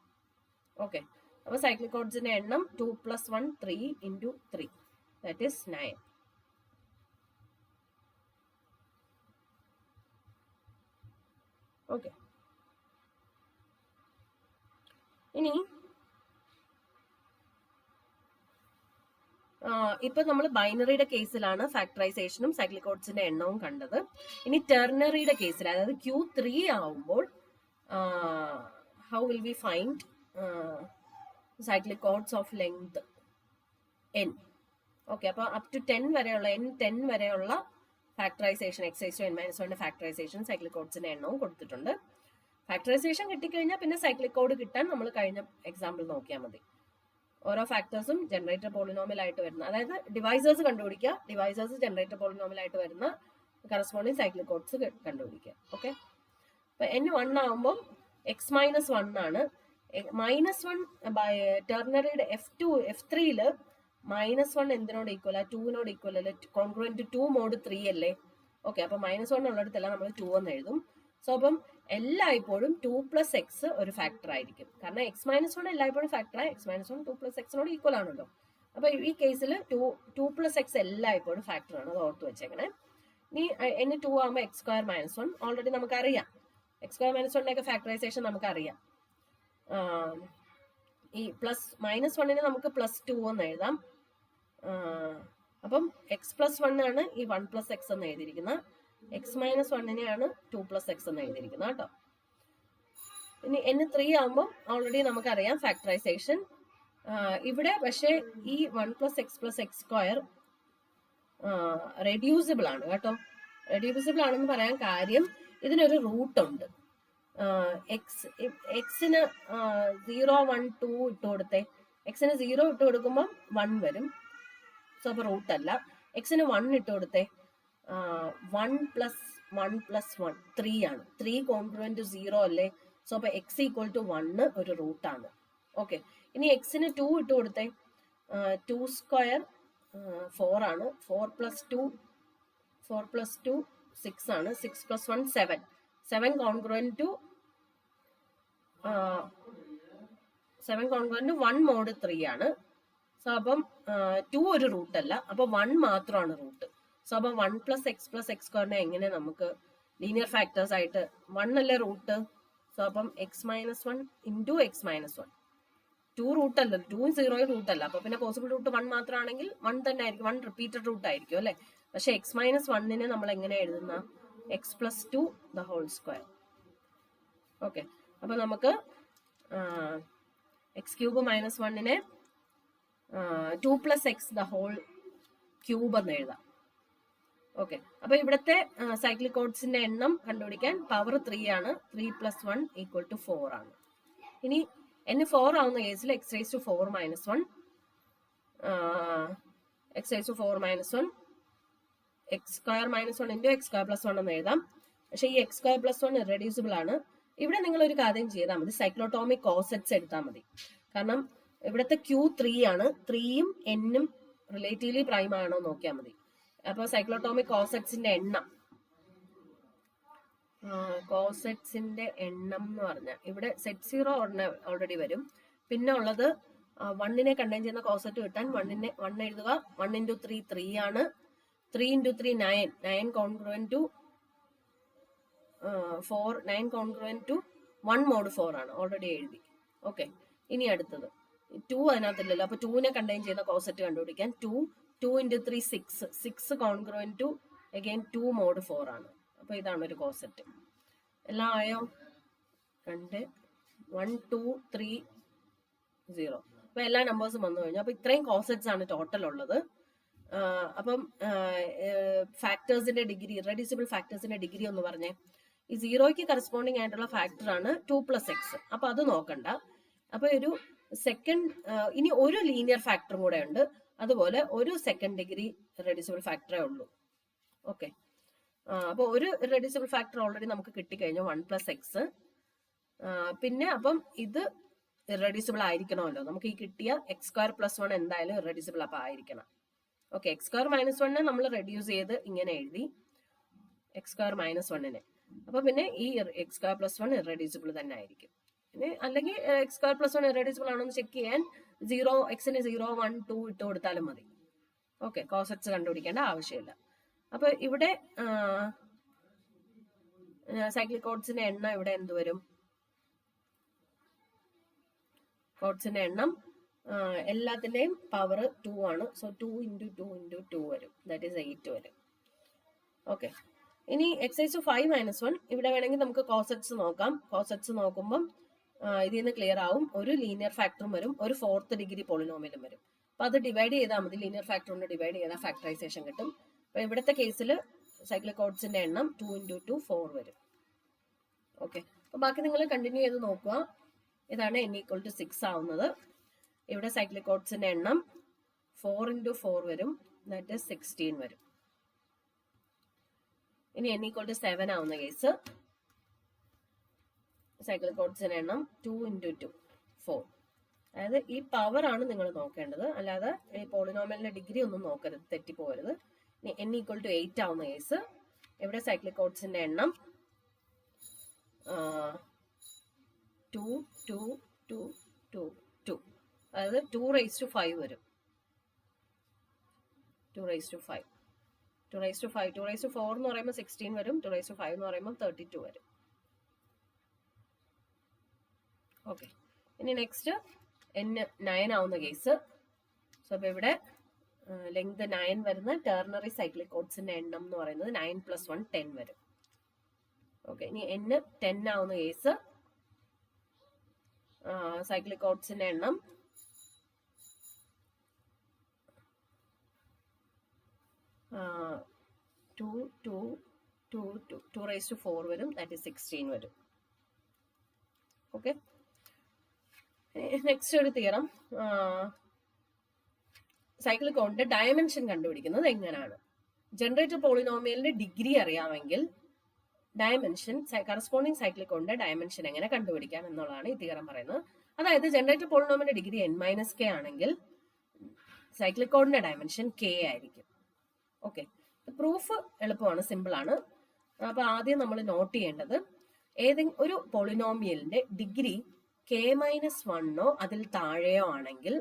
ഓക്കെ, അപ്പൊ സൈക്ലിക് കോഡ്സിന്റെ എണ്ണം 2 + 1 3 ഇൻറ്റു 3, ദാറ്റ് ഈസ് 9. ഓക്കെ, ഇനി ഇപ്പൊ നമ്മൾ ബൈനറിയുടെ കേസിലാണ് ഫാക്ടറൈസേഷനും സൈക്ലിക് കോഡ്സിന്റെ എണ്ണവും കണ്ടത്. ഇനി ടെർണറിയുടെ കേസിൽ, അതായത് Q3 ആവുമ്പോൾ how will we find cyclic codes of length n? Okay, അപ്പൊ അപ് ടു 10 വരെയുള്ള N10 വരെയുള്ള ഫാക്ടറൈസേഷൻ x⁻⁴ - 1 ഫാക്ടറൈസേഷൻ സൈക്ലിക് കോഡ്സിന്റെ എണ്ണവും കൊടുത്തിട്ടുണ്ട്. ഫാക്ടറൈസേഷൻ കിട്ടിക്കഴിഞ്ഞാൽ പിന്നെ സൈക്ലിക് കോഡ് കിട്ടാൻ നമ്മൾ കഴിഞ്ഞ എക്സാമ്പിൾ നോക്കിയാൽ മതി. ഓരോ ഫാക്ടേഴ്സും ജനറേറ്റർ പോളിനോമിയൽ ആയിട്ട് വരുന്ന, അതായത് ഡിവൈസേഴ്സ് കണ്ടുപിടിക്കുക, ഡിവൈസേഴ്സ് ജനറേറ്റർ പോളിനോമിയൽ ആയിട്ട് വരുന്ന കറസ്പോണ്ടിങ് സൈക്ലിക് കോഡ്സ് കണ്ടുപിടിക്കുക. ഓക്കെ, അപ്പൊ N1 ആവുമ്പോൾ x-1 ആണ്. -1 ടെർണറിയുടെ F3യില് -1 എന്തിനോട് ഈക്വൽ? 2നോട് ഈക്വൽ അല്ലേ? കോൺഗ്രുവന്റ് 2 mod 3 അല്ലേ? ഓക്കെ, അപ്പൊ -1 ഉള്ളിടത്തെല്ലാം നമ്മൾ 2 എന്ന് എഴുതും. സോ അപ്പം എല്ലായ്പ്പോഴും 2 + x ഒരു ഫാക്ടർ ആയിരിക്കും. കാരണം x-1 എല്ലായ്പ്പോഴും ഫാക്ടറാണ്. x-1 2 + x ഈക്വൽ ആണല്ലോ. അപ്പൊ ഈ കേസിൽ 2 + x എല്ലായ്പ്പോഴും ഫാക്ടർ ആണ്, അത് ഓർത്ത് വെച്ചേക്കണേ. ഇനി N2 ആകുമ്പോൾ x² - 1 ഓൾറെഡി നമുക്കറിയാം. x² - 1 ഫാക്ടറൈസേഷൻ നമുക്കറിയാം. ഈ -1നെ നമുക്ക് +2 എന്ന് എഴുതാം. അപ്പം x + 1 ആണ് ഈ 1 + x എന്ന് എഴുതിയിരിക്കുന്നത്. x-1നെയാണ് 2 + x എന്ന് എഴുതിയിരിക്കുന്നത് കേട്ടോ. ഇനി N3 ആകുമ്പോൾ ഓൾറെഡി നമുക്കറിയാം ഫാക്ടറൈസേഷൻ. ഇവിടെ പക്ഷേ ഈ 1 + x + x² റെഡ്യൂസിബിൾ ആണ് കേട്ടോ. റെഡ്യൂസിബിൾ ആണെന്ന് പറയാൻ കാര്യം ഇതിനൊരു റൂട്ട് ഉണ്ട്. എക്സിന് 0 1 2 ഇട്ട് കൊടുത്തേ. എക്സിന് 0 ഇട്ട് കൊടുക്കുമ്പോൾ 1 വരും. സോ അപ്പൊ റൂട്ട് അല്ല. എക്സിന് 1 ഇട്ട് കൊടുത്തേ. 1 + 1 + 1 3 ആണ്. 3 കോൺഗ്രുവന്റ് 0 അല്ലേ? സോ അപ്പൊ x = 1 ഒരു റൂട്ടാണ്. ഓക്കെ, ഇനി എക്സിന് 2 ഇട്ട് കൊടുത്തേ. 2 സ്ക്വയർ 4 ആണ്. 4 പ്ലസ് 2 6 ആണ്. 6 പ്ലസ് 1 7. 7 കോൺഗ്രുവന്റ് ടു 1 മോഡ് 3 ആണ്. സോ അപ്പം 2 ഒരു റൂട്ട് അല്ല, അപ്പൊ 1 മാത്രമാണ് റൂട്ട്. സോ അപ്പം 1 പ്ലസ് എക്സ് സ്ക്വയറിനെ എങ്ങനെ നമുക്ക് ലീനിയർ ഫാക്ടേഴ്സ് ആയിട്ട് 1 അല്ലേ റൂട്ട്. സോ അപ്പം x minus 1 into x minus 1. 2 root അല്ല, 2 0 റൂട്ട് അല്ല. അപ്പൊ പിന്നെ പോസിബിൾ റൂട്ട് 1 മാത്രമാണെങ്കിൽ 1 തന്നെ ആയിരിക്കും, 1 റിപ്പീറ്റഡ് റൂട്ട് ആയിരിക്കും അല്ലെ. പക്ഷെ എക്സ് മൈനസ് 1നെ നമ്മൾ എങ്ങനെ എഴുതുന്ന x plus 2 the whole square. Okay, അപ്പൊ നമുക്ക് എക്സ് ക്യൂബ് മൈനസ് 1നെ 2 plus x the whole cube എന്ന് എഴുതാം. ഓക്കെ, അപ്പൊ ഇവിടുത്തെ സൈക്ലിക് ഓഡ്സിന്റെ എണ്ണം കണ്ടുപിടിക്കാൻ പവർ 3 ആണ്. 3 പ്ലസ് 1 ഈക്വൽ ടു 4 ആണ്. ഇനി n 4 ആവുന്ന കേസിൽ x raise to 4 minus 1 x raise to 4 minus 1 x square minus 1 into x square plus 1 എന്ന് എഴുതാം. പക്ഷെ ഈ എക്സ് സ്ക്വയർ പ്ലസ് 1 ഇറഡ്യൂസിബിൾ ആണ്. ഇവിടെ നിങ്ങൾ ഒരു കാര്യം ചെയ്താൽ മതി, സൈക്ലോട്ടോമിക് കോസെറ്റ്സ് എടുത്താൽ മതി. കാരണം ഇവിടുത്തെ ക്യൂ 3 ആണ്. 3യും എന്നും റിലേറ്റീവ്ലി പ്രൈം ആണോ നോക്കിയാൽ മതി. അപ്പൊ സൈക്ലോട്ടോമിക് കോസെറ്റ്സിന്റെ എണ്ണം എന്ന് പറഞ്ഞാൽ ഇവിടെ സെറ്റ് 0 ഓൾറെഡി വരും. പിന്നെ ഉള്ളത് 1നെ കണ്ടെയ്ൻ ചെയ്യുന്ന കോസെറ്റ് കിട്ടാൻ 1 എഴുതുക. 1 ഇൻറ്റു 3 3 ആണ്. 3 into 3 9 congruent to 4 9 congruent to 1 mod 4 ആണ്, ഓൾറെഡി എഴുതി. ഓക്കെ, ഇനി അടുത്തത് 2 അതിനകത്തില്ലല്ലോ. അപ്പൊ 2നെ കണ്ടെയ്ൻ ചെയ്യുന്ന കോസെറ്റ് കണ്ടുപിടിക്കാൻ 2 into 3 6 congruent to again 2 mod 4 ആണ്. അപ്പൊ ഇതാണ് ഒരു കോസെറ്റ്. എല്ലാം ആയോ? 2 1 2 3 0. അപ്പൊ എല്ലാ നമ്പേഴ്സും വന്നു കഴിഞ്ഞു. അപ്പൊ ഇത്രയും കോസെറ്റ്സ് ആണ് ടോട്ടൽ ഉള്ളത്. അപ്പം ഫാക്ടേഴ്സിന്റെ ഡിഗ്രി, ഇറഡ്യൂസിബിൾ ഫാക്ടേഴ്സിന്റെ ഡിഗ്രി ഒന്ന് പറഞ്ഞേ. ഈ 0ക്ക് കറസ്പോണ്ടിങ് ആയിട്ടുള്ള ഫാക്ടർ ആണ് 2 പ്ലസ് എക്സ്. അപ്പൊ അത് നോക്കണ്ട. അപ്പൊ ഒരു സെക്കൻഡ്, ഇനി ഒരു ലീനിയർ ഫാക്ടറും കൂടെ ഉണ്ട്. അതുപോലെ ഒരു സെക്കൻഡ് ഡിഗ്രി ഇറഡ്യൂസിബിൾ ഫാക്ടറേ ഉള്ളൂ. ഓക്കെ, അപ്പൊ ഒരു ഇറഡ്യൂസിബിൾ ഫാക്ടർ ഓൾറെഡി നമുക്ക് കിട്ടിക്കഴിഞ്ഞു, 1 പ്ലസ് എക്സ്. പിന്നെ അപ്പം ഇത് ഇറഡ്യൂസിബിൾ ആയിരിക്കണമല്ലോ. നമുക്ക് ഈ കിട്ടിയ എക്സ് സ്ക്വയർ പ്ലസ് 1 എന്തായാലും ഇറഡ്യൂസിബിൾ അപ്പൊ ആയിരിക്കണം. ഓക്കെ, എക്സ് സ്ക്വയർ മൈനസ് 1 നമ്മൾ റെഡ്യൂസ് ചെയ്ത് ഇങ്ങനെ എഴുതി എക്സ് സ്ക്വയർ മൈനസ് 1നെ. അപ്പൊ പിന്നെ ഈ എക്സ് സ്ക്വയർ പ്ലസ് 1 ഇറഡ്യൂസിബിൾ തന്നെ ആയിരിക്കും. പിന്നെ അല്ലെങ്കിൽ എക്സ് സ്ക്വയർ പ്ലസ് 1 ഇറഡ്യൂസിബിൾ ആണോ എന്ന് ചെക്ക് ചെയ്യാൻ എക്സിന് 0 1 2 ഇട്ട് കൊടുത്താലും മതി. ഓക്കെ, കോസെറ്റ്സ് കണ്ടുപിടിക്കേണ്ട ആവശ്യമില്ല. അപ്പൊ ഇവിടെ സൈക്ലിക് ഓഡ്സിന്റെ എണ്ണം ഇവിടെ എന്ത് വരും? ഓഡ്സിന്റെ എണ്ണം എല്ലാത്തിന്റെയും പവർ 2 ആണ്. സോ 2 ഇൻറ്റു 2 ഇൻറ്റു 2 വരും, ദാറ്റ് ഈസ് 8 വരും. ഓക്കെ, ഇനി എക്സൈസ് 5 മൈനസ് 1 ഇവിടെ വേണമെങ്കിൽ നമുക്ക് കോസെറ്റ്സ് നോക്കാം. കോസെറ്റ്സ് നോക്കുമ്പം ഇതിൽ നിന്ന് ക്ലിയർ ആവും. ഒരു ലീനിയർ ഫാക്ടറും വരും, ഒരു 4th ഡിഗ്രി പോളിനോമിയലും വരും. അപ്പൊ അത് ഡിവൈഡ് ചെയ്താൽ മതി. ലീനിയർ ഫാക്ടർ കൊണ്ട് ഡിവൈഡ് ചെയ്താൽ ഫാക്ടറൈസേഷൻ കിട്ടും. അപ്പൊ ഇവിടുത്തെ കേസിൽ സൈക്ലിക് ഓഡ്സിന്റെ എണ്ണം 2 ഇൻറ്റു 2 4 വരും. ഓക്കെ, അപ്പൊ ബാക്കി നിങ്ങൾ കണ്ടിന്യൂ ചെയ്ത് നോക്കുക. ഇതാണ് n ഈക്വൽ ടു 6 ആവുന്നത്. ഇവിടെ സൈക്ലിക് ഓഡ്സിന്റെ എണ്ണം 4 ഇൻറ്റു 4 വരും, ദാറ്റ് ഈസ് 16 വരും. ഇനി n ഈക്വൽ ടു 7 ആവുന്ന കേസ് സൈക്ലിക് ഓഡ്സിന്റെ എണ്ണം 2 ഇൻറ്റു 2 4. അതായത് ഈ പവർ ആണ് നിങ്ങൾ നോക്കേണ്ടത്, അല്ലാതെ ഈ പോളിനോമിയലിന്റെ ഡിഗ്രി ഒന്നും നോക്കരുത്, തെറ്റിപ്പോകരുത്. ഇനി n ഈക്വൽ ടു 8 ആവുന്ന കേസ് ഇവിടെ സൈക്ലിക് ഓഡ്സിന്റെ എണ്ണം 2 2 2 2 2, അതായത് 2 റേസ് ടു 5 വരും. 2 raise to 5 2 raise to 5 2 raise to 4 എന്ന് പറയുമ്പോൾ 16 വരും. 2 റേസ് ടു 5 എന്ന് പറയുമ്പോൾ 32 വരും. ഓക്കെ, ഇനി നെക്സ്റ്റ് n 9 ആവുന്ന കേസ്. സോ അപ്പൊ ഇവിടെ ലെങ്ത് 9 വരുന്ന ടെർണറി സൈക്ലിക് ഓഡ്സിന്റെ എണ്ണം എന്ന് പറയുന്നത് 9 പ്ലസ് 1 10 വരും. ഓക്കെ, ഇനി n 10 ആവുന്ന കേസ് സൈക്ലിക് ഓഡ്സിന്റെ എണ്ണം 2 റേസ് ടു 4 വരും, ദാറ്റ് ഈസ് 16 വരും. ഓക്കെ, നെക്സ്റ്റ് ഒരു തിയറം. സൈക്ലിക് ഓഡിന്റെ ഡയമെൻഷൻ കണ്ടുപിടിക്കുന്നത് എങ്ങനെയാണ്? ജനറേറ്റർ പോളിനോമിയലിന്റെ ഡിഗ്രി അറിയാമെങ്കിൽ ഡയമെൻഷൻ, കറസ്പോണ്ടിങ് സൈക്ലിക് ഓഡിന്റെ ഡയമെൻഷൻ എങ്ങനെ കണ്ടുപിടിക്കാം എന്നുള്ളതാണ് ഈ തിയറം പറയുന്നത്. അതായത് ജനറേറ്റർ പോളിനോമിയലിന്റെ ഡിഗ്രി n - k ആണെങ്കിൽ സൈക്ലിക് കോഡിന്റെ ഡയമെൻഷൻ k ആയിരിക്കും. ഓക്കെ, പ്രൂഫ് എളുപ്പമാണ്, സിമ്പിൾ ആണ്. അപ്പൊ ആദ്യം നമ്മൾ നോട്ട് ചെയ്യേണ്ടത് ഏതെങ്കിലും ഒരു പോളിനോമിയലിന്റെ ഡിഗ്രി k-1 അതിൽ താഴെയോ ആണെങ്കിൽ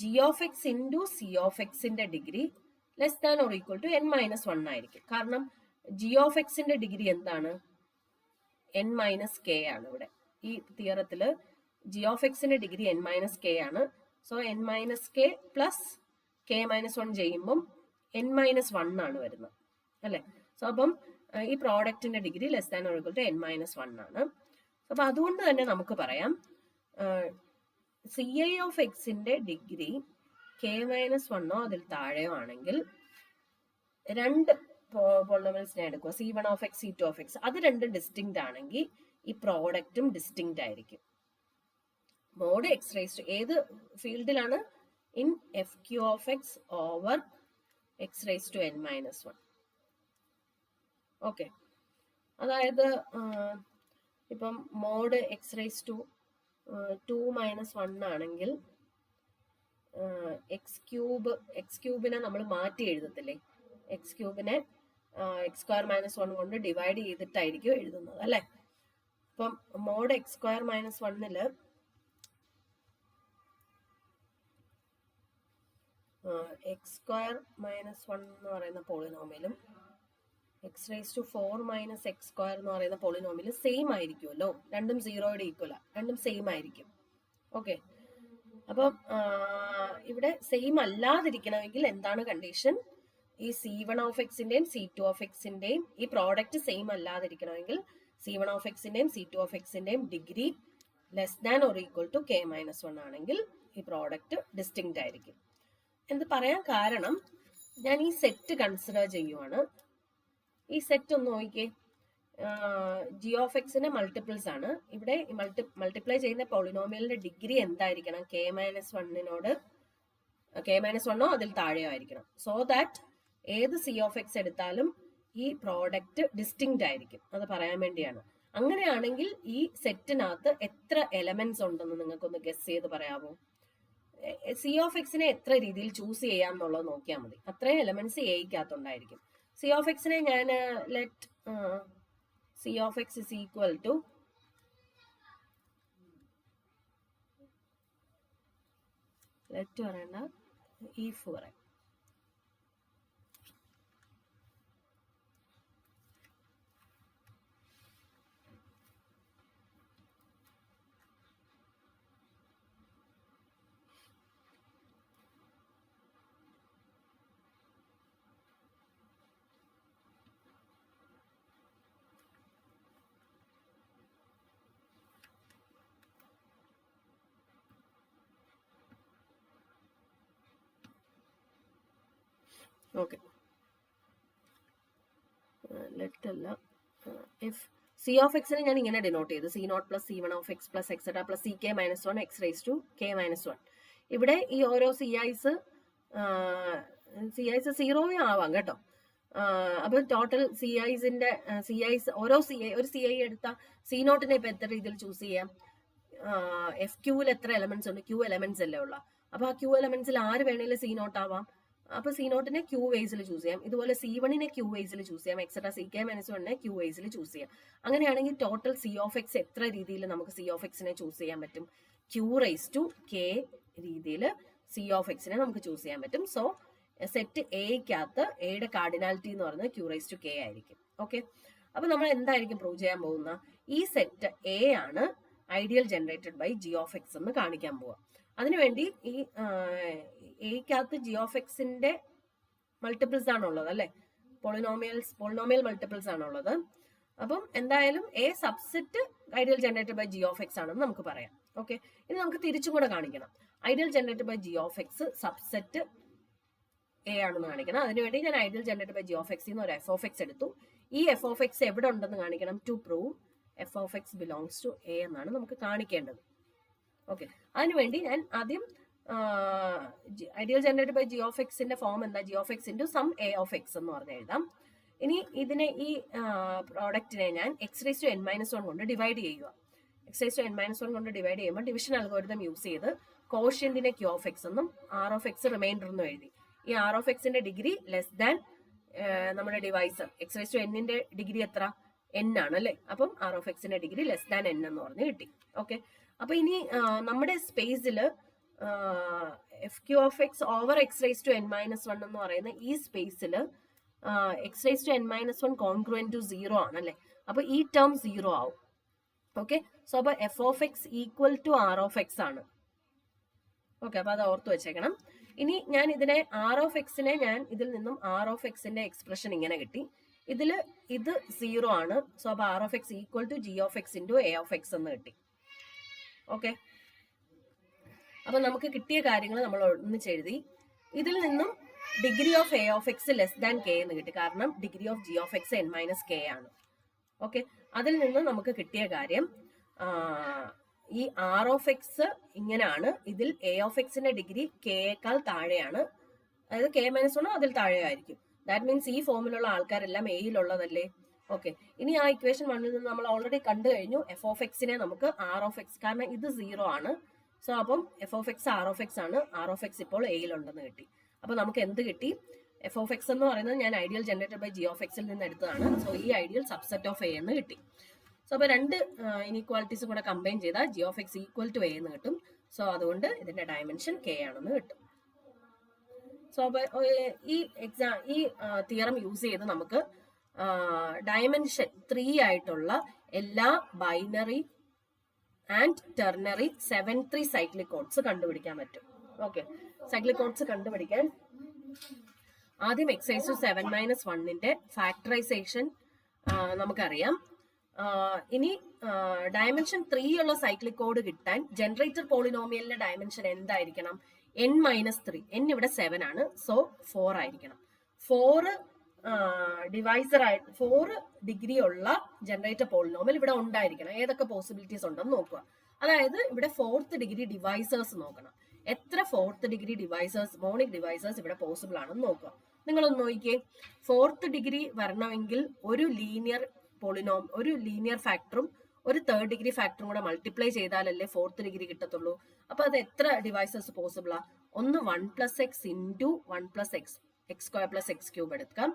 g of x into c of xന്റെ degree less than or equal to n-1 ആയിരിക്കും. കാരണം g of xന്റെ ഡിഗ്രി എന്താണ്? n-k ആണ്. ഇവിടെ ഈ തിയറത്തില് g of xന്റെ ഡിഗ്രി n-k ആണ്. സോ n-k പ്ലസ് k-1 ചെയ്യുമ്പം n-1 ആണ് വരുന്നത് അല്ലെ. സോ അപ്പം ഈ പ്രോഡക്റ്റിന്റെ degree less than or equal to n-1 ആണ്. അപ്പൊ അതുകൊണ്ട് തന്നെ നമുക്ക് പറയാം CI of xന്റെ ഡിഗ്രി k-1 അതിൽ താഴെയോ ആണെങ്കിൽ രണ്ട് പോളിനോമിയൽസിനെ എടുക്കുക, C1 of x, C2 of x. അത് രണ്ടും ഡിസ്റ്റിങ്ക്റ്റ് ആണെങ്കിൽ ഈ പ്രോഡക്റ്റും ഡിസ്റ്റിങ്ക്റ്റ് ആയിരിക്കും. മോഡ് എക്സ് റേസ് ടു ഏത് ഫീൽഡിലാണ്? In FQ of x over x raise to n-1. Okay, അതായത് ഇപ്പം മോഡ് എക്സ് റേസ് ടു 2-1 ആണെങ്കിൽ എക്സ് ക്യൂബിനെ നമ്മൾ മാറ്റി എഴുതത്തില്ലേ? എക്സ് ക്യൂബിനെ x²-1 കൊണ്ട് ഡിവൈഡ് ചെയ്തിട്ടായിരിക്കും എഴുതുന്നത് അല്ലെ. അപ്പം മോഡ് x²-1 x²-1 എന്ന് പറയുന്ന പോളിനോമിയലും x⁴ - x² എന്ന് പറയുന്ന പോളിനോമിയൽ സെയിം ആയിരിക്കുമല്ലോ. രണ്ടും 0യുടെ ഈക്വലാ, രണ്ടും സെയിം ആയിരിക്കും. ഓക്കെ, അപ്പം ഇവിടെ സെയിം അല്ലാതിരിക്കണമെങ്കിൽ എന്താണ് കണ്ടീഷൻ? ഈ C1 of xന്റെയും C2 of xന്റെയും ഈ പ്രോഡക്റ്റ് സെയിം അല്ലാതിരിക്കണമെങ്കിൽ C1 of xന്റെയും C2 of xന്റെയും degree less than or equal to k-1 ആണെങ്കിൽ ഈ പ്രോഡക്റ്റ് ഡിസ്റ്റിങ്ക്റ്റ് ആയിരിക്കും. എന്ത് പറയാൻ കാരണം, ഞാൻ ഈ സെറ്റ് കൺസിഡർ ചെയ്യുവാണ്. ഈ സെറ്റ് ഒന്ന് നോക്കിക്കേ, g of xന്റെ മൾട്ടിപ്പിൾസ് ആണ്. ഇവിടെ മൾട്ടിപ്ലൈ ചെയ്യുന്ന പോളിനോമിയലിന്റെ ഡിഗ്രി എന്തായിരിക്കണം? k-1 അതിൽ താഴെയോ ആയിരിക്കണം. സോ ദാറ്റ് ഏത് c of x എടുത്താലും ഈ പ്രോഡക്റ്റ് ഡിസ്റ്റിങ്ക്റ്റ് ആയിരിക്കും. അത് പറയാൻ വേണ്ടിയാണ്. അങ്ങനെയാണെങ്കിൽ ഈ സെറ്റിനകത്ത് എത്ര എലമെന്റ്സ് ഉണ്ടെന്ന് നിങ്ങൾക്കൊന്ന് ഗസ് ചെയ്ത് പറയാമോ? c of xനെ എത്ര രീതിയിൽ ചൂസ് ചെയ്യാം എന്നുള്ളത് നോക്കിയാൽ മതി. അത്രയും എലമെന്റ്സ് എയ്ക്കകത്തുണ്ടായിരിക്കും. c of xനെ ഞാൻ let c of x is equal to let പറയണ്ട, if പറയാം. ഓക്കെ, ലെറ്റ് അല്ല, if c of x നെ ഞാൻ ഇങ്ങനെ ഡിനോട്ട് ചെയ്തു, C0 plus C1 of x plus etc plus ck-1 x raised to k-1. ഇവിടെ ഈ ഓരോ CIs 0 ആവാം കേട്ടോ. അപ്പൊ ടോട്ടൽ CIs ഓരോ ഒരു CI എടുത്ത C0നെ ഇപ്പൊ എത്ര രീതിയിൽ ചൂസ് ചെയ്യാം? FQൽ എത്ര എലമെന്റ്സ് ഉണ്ട്? Q എലമെന്റ്സ് അല്ലേ ഉള്ള. അപ്പൊ ആ Q എലമെന്റ്സിൽ ആര് വേണേലും C0 ആവാം. അപ്പൊ C0നെ Q വേസിൽ ചൂസ് ചെയ്യാം. ഇതുപോലെ C1നെ Q വേസിൽ ചൂസ് ചെയ്യാം, എക്സെട്രാ CK-1നെ Q വേസിൽ ചൂസ് ചെയ്യാം. അങ്ങനെയാണെങ്കിൽ ടോട്ടൽ C of x എത്ര രീതിയിൽ നമുക്ക് C of xനെ ചൂസ് ചെയ്യാൻ പറ്റും? Q raised to k രീതിയിൽ C of xനെ നമുക്ക് ചൂസ് ചെയ്യാൻ പറ്റും. സോ സെറ്റ് എയ്ക്കകത്ത് എയുടെ കാർഡിനാലിറ്റി എന്ന് പറയുന്നത് Q raised to k ആയിരിക്കും. ഓക്കെ, അപ്പൊ നമ്മൾ എന്തായിരിക്കും പ്രൂവ് ചെയ്യാൻ പോകുന്ന? ഈ സെറ്റ് എ ആണ് ideal generated by g of x എന്ന് കാണിക്കാൻ പോവാം. അതിനുവേണ്ടി ഈ എയ്ക്കകത്ത് g of xന്റെ മൾട്ടിപ്പിൾസ് ആണുള്ളത് അല്ലെ, പോളിനോമിയൽ മൾട്ടിപ്പിൾസ് ആണുള്ളത്. അപ്പം എന്തായാലും A subset ideal generated by g of x ആണെന്ന് നമുക്ക് പറയാം. ഓക്കെ, ഇനി നമുക്ക് തിരിച്ചും കൂടെ കാണിക്കണം. Ideal generated by g of x subset A ആണെന്ന് കാണിക്കണം. അതിനുവേണ്ടി ഞാൻ ideal generated by g of x എന്ന് ഒരു f of x എടുത്തു. ഈ f of x എവിടെ ഉണ്ടെന്ന് കാണിക്കണം. To prove f of x belongs to A എന്നാണ് നമുക്ക് കാണിക്കേണ്ടത്. ഓക്കെ, അതിനുവേണ്ടി ഞാൻ ആദ്യം ideal generated by g of xന്റെ ഫോം എന്താ? g of x into sum a of x എന്ന് പറഞ്ഞ് എഴുതാം. ഇനി ഇതിനെ ഈ പ്രോഡക്റ്റിനെ ഞാൻ x⁻n-1 കൊണ്ട് ഡിവൈഡ് ചെയ്യുക. x⁻n-1 കൊണ്ട് ഡിവൈഡ് ചെയ്യുമ്പോൾ ഡിവിഷൻ അൽഗോരിതം യൂസ് ചെയ്ത് കോഷ്യന്റിനെ ക്യൂ ഓഫ് എക്സ് എന്നും ആർ ഓഫ് എക്സ് റിമൈൻഡർ എന്നും എഴുതി. ഈ ആർ ഓഫ് എക്സിന്റെ ഡിഗ്രി ലെസ് ദാൻ നമ്മുടെ ഡിവൈസർ എക്സ് റൈസ് ടു എന്നിന്റെ ഡിഗ്രി എത്ര, n ആണ് അല്ലെ. അപ്പം ആർ ഓഫ് എക്സിന്റെ ഡിഗ്രി ലെസ് ദാൻ n എന്ന് പറഞ്ഞ് കിട്ടി. ഓക്കെ, അപ്പൊ ഇനി നമ്മുടെ സ്പേസിൽ F q of x over x raise to n minus 1 എന്ന് പറയുന്ന ഈ സ്പേസിൽ x raise to n minus 1 congruent to 0 ആണ് അല്ലെ. അപ്പൊ ഈ ടേം 0 ആവും. ഓക്കെ, സോ അപ്പൊ f of x equal to r of x ആണ്. ഓക്കെ, അപ്പൊ അത് ഓർത്ത് വെച്ചേക്കണം. ഇനി ഞാൻ ഇതിനെ ആർ ഓഫ് എക്സിനെ ഞാൻ ഇതിൽ നിന്നും ആർ ഓഫ് എക്സിന്റെ എക്സ്പ്രഷൻ ഇങ്ങനെ കിട്ടി. ഇത് 0 ആണ്. സോ അപ്പൊ r of x equal to g of x into a of x എന്ന് കിട്ടി. ഓക്കെ, അപ്പൊ നമുക്ക് കിട്ടിയ കാര്യങ്ങൾ നമ്മൾ ഒന്നിച്ചെഴുതി. ഇതിൽ നിന്നും degree of A of X less than K എന്ന് കിട്ടി, കാരണം degree of G of X n minus K ആണ്. ഓക്കെ, അതിൽ നിന്ന് നമുക്ക് കിട്ടിയ കാര്യം ഈ ആർ ഓഫ് എക്സ് ഇങ്ങനെയാണ്. ഇതിൽ എ ഓഫ് എക്സിന്റെ ഡിഗ്രി കെയേക്കാൾ താഴെയാണ്, അതായത് കെ മൈനസ് 1 അതിൽ താഴെയായിരിക്കും. ദാറ്റ് മീൻസ് ഈ ഫോമിലുള്ള ആൾക്കാരെല്ലാം എയിലുള്ളതല്ലേ. ഓക്കെ, ഇനി ആ ഇക്വേഷൻ 1 നിന്ന് നമ്മൾ ഓൾറെഡി കണ്ടു കഴിഞ്ഞു എഫ് ഓഫ് എക്സിനെ നമുക്ക് ആർ ഓഫ് എക്സ്, കാരണം ഇത് 0 ആണ്. സോ അപ്പം f of x r of x ആണ്. ആർ ഓഫ് എക്സ് ഇപ്പോൾ എയിലുണ്ടെന്ന് കിട്ടി. അപ്പൊ നമുക്ക് എന്ത് കിട്ടി? എഫ് ഓഫ് എക്സ് എന്ന് പറയുന്നത് ഞാൻ ideal generated by g of എക്സിൽ നിന്ന് എടുത്തതാണ്. സോ ഈ ഐഡിയൽ സബ്സെറ്റ് ഓഫ് എ എന്ന് കിട്ടി. സോ അപ്പൊ രണ്ട് ഇനീക്വാളിറ്റീസ് കൂടെ കമ്പൈൻ ചെയ്താൽ g of x equal to A എന്ന് കിട്ടും. സോ അതുകൊണ്ട് ഇതിന്റെ ഡയമെൻഷൻ കെ ആണെന്ന് കിട്ടും. സോ അപ്പൊ ഈ തിയറം യൂസ് ചെയ്ത് നമുക്ക് ഡയമെൻഷൻ 3 ആയിട്ടുള്ള എല്ലാ binary and ternary 7-3 cyclic codes കണ്ടുപിടിക്കാൻ പറ്റും. ഓക്കെ, സൈക്ലിക് കോഡ്സ് കണ്ടുപിടിക്കാൻ ആദ്യം എക്സൈസ് 7-1ന്റെ ഫാക്ടറൈസേഷൻ നമുക്കറിയാം. ഇനി ഡയമെൻഷൻ 3 ഉള്ള സൈക്ലിക് കോഡ് കിട്ടാൻ ജനറേറ്റർ പോളിനോമിയലിന്റെ ഡയമെൻഷൻ എന്തായിരിക്കണം? n-3. n ഇവിടെ 7 ആണ്. സോ 4 ആയിരിക്കണം. 4 ഡിഗ്രി ഉള്ള ജനറേറ്റർ പോളിനോമിയൽ ഇവിടെ ഉണ്ടായിരിക്കണം. ഏതൊക്കെ പോസിബിലിറ്റീസ് ഉണ്ടെന്ന് നോക്കുക. അതായത് ഇവിടെ 4th ഡിഗ്രി ഡിവൈസേഴ്സ് നോക്കണം. എത്ര 4th degree divisors, monic divisors ഇവിടെ പോസിബിൾ ആണെന്ന് നോക്കുക. നിങ്ങളൊന്ന് നോക്കിയേ, 4th ഡിഗ്രി വരണമെങ്കിൽ ഒരു ലീനിയർ ഫാക്ടറും ഒരു 3rd ഡിഗ്രി ഫാക്ടറും കൂടെ മൾട്ടിപ്ലൈ ചെയ്താലല്ലേ 4th ഡിഗ്രി കിട്ടത്തുള്ളൂ. അപ്പൊ അത് എത്ര ഡിവൈസേഴ്സ് പോസിബിളാ? ഒന്ന് 1+x into 1+x x² + x³ എടുക്കാം.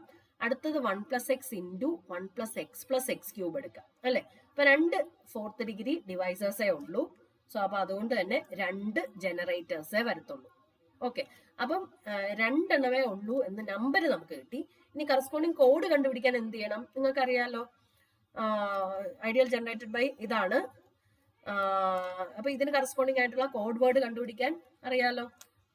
അടുത്തത് 1+x ഇൻറ്റു 1+x + x³ എടുക്കാം അല്ലെ. അപ്പൊ 2 4th ഡിഗ്രി ഡിവൈസേഴ്സേ ഉള്ളൂ. സോ അപ്പൊ അതുകൊണ്ട് തന്നെ 2 ജനറേറ്റേഴ്സേ വരത്തുള്ളൂ. ഓക്കെ, അപ്പം 2 എണ്ണമേ ഉള്ളൂ എന്ന് നമ്പർ നമുക്ക് കിട്ടി. ഇനി കറസ്പോണ്ടിങ് കോഡ് കണ്ടുപിടിക്കാൻ എന്ത് ചെയ്യണം? നിങ്ങൾക്കറിയാലോ, ഐഡിയൽ ജനറേറ്റഡ് ബൈ ഇതാണ്. അപ്പൊ ഇതിന് കറസ്പോണ്ടിങ് ആയിട്ടുള്ള കോഡ് വേർഡ് കണ്ടുപിടിക്കാൻ അറിയാലോ.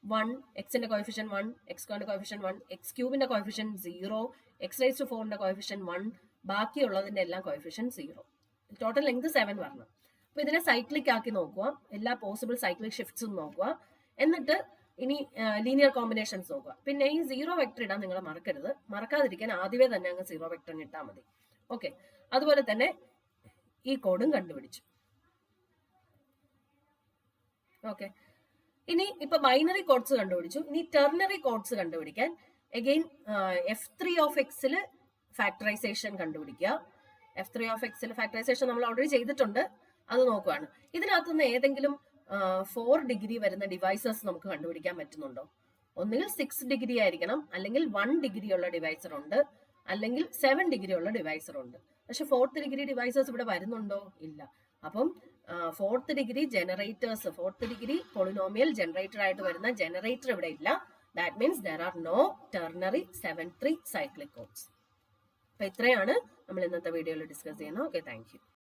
1 എക്സിന്റെ കോഎഫിഷ്യൻ 1, x² കോഎഫിഷ്യൻ 1, x³ കോഎഫിഷ്യൻ 0, x⁴ കോഎഫിഷ്യൻ 1, ബാക്കിയുള്ളതിന്റെ എല്ലാം കോഎഫിഷ്യൻ 0. ടോട്ടൽ ലെങ്ത് 7 വരണം. അപ്പൊ ഇതിനെ സൈക്ലിക് ആക്കി നോക്കുക, എല്ലാ പോസിബിൾ സൈക്ലിക് ഷിഫ്റ്റ്സും നോക്കുക. എന്നിട്ട് ഇനി ലീനിയർ കോമ്പിനേഷൻസ് നോക്കുക. പിന്നെ ഈ 0 വെക്ടർ ഇടാൻ നിങ്ങൾ മറക്കരുത്. മറക്കാതിരിക്കാൻ ആദ്യമേ തന്നെ അങ്ങ് 0 വെക്ടർ ഇട്ടാൽ മതി. ഓക്കെ, അതുപോലെ തന്നെ ഈ കോഡും കണ്ടുപിടിച്ചു. ഓക്കെ, ഇനി ഇപ്പൊ ബൈനറി കോഡ്സ് കണ്ടുപിടിച്ചു. ഇനി ടെർണറി കോഡ്സ് കണ്ടുപിടിക്കാൻ അഗെയിൻ F3 ഓഫ് എക്സിൽ ഫാക്ടറൈസേഷൻ കണ്ടുപിടിക്കുക. F3 ഓഫ് എക്സിൽ ഫാക്ടറൈസേഷൻ നമ്മൾ ഓൾറെഡി ചെയ്തിട്ടുണ്ട്, അത് നോക്കുകയാണ്. ഇതിനകത്തുനിന്ന് ഏതെങ്കിലും 4 ഡിഗ്രി വരുന്ന ഡിവൈസേഴ്സ് നമുക്ക് കണ്ടുപിടിക്കാൻ പറ്റുന്നുണ്ടോ? ഒന്നുകിൽ 6 ഡിഗ്രി ആയിരിക്കണം, അല്ലെങ്കിൽ 1 ഡിഗ്രി ഉള്ള ഡിവൈസർ ഉണ്ട്, അല്ലെങ്കിൽ 7 ഡിഗ്രി ഉള്ള ഡിവൈസർ ഉണ്ട്. പക്ഷെ 4th ഡിഗ്രി ഡിവൈസേഴ്സ് ഇവിടെ വരുന്നുണ്ടോ? ഇല്ല. അപ്പം 4th degree generators, 4th degree polynomial generator ആയിട്ട് വരുന്ന ജനറേറ്റർ ഇവിടെ ഇല്ല. That means there are no ternary 7-3 cyclic codes. അപ്പൊ ഇത്രയാണ് നമ്മൾ ഇന്നത്തെ വീഡിയോയിൽ ഡിസ്കസ് ചെയ്യുന്നത്. Okay, thank U.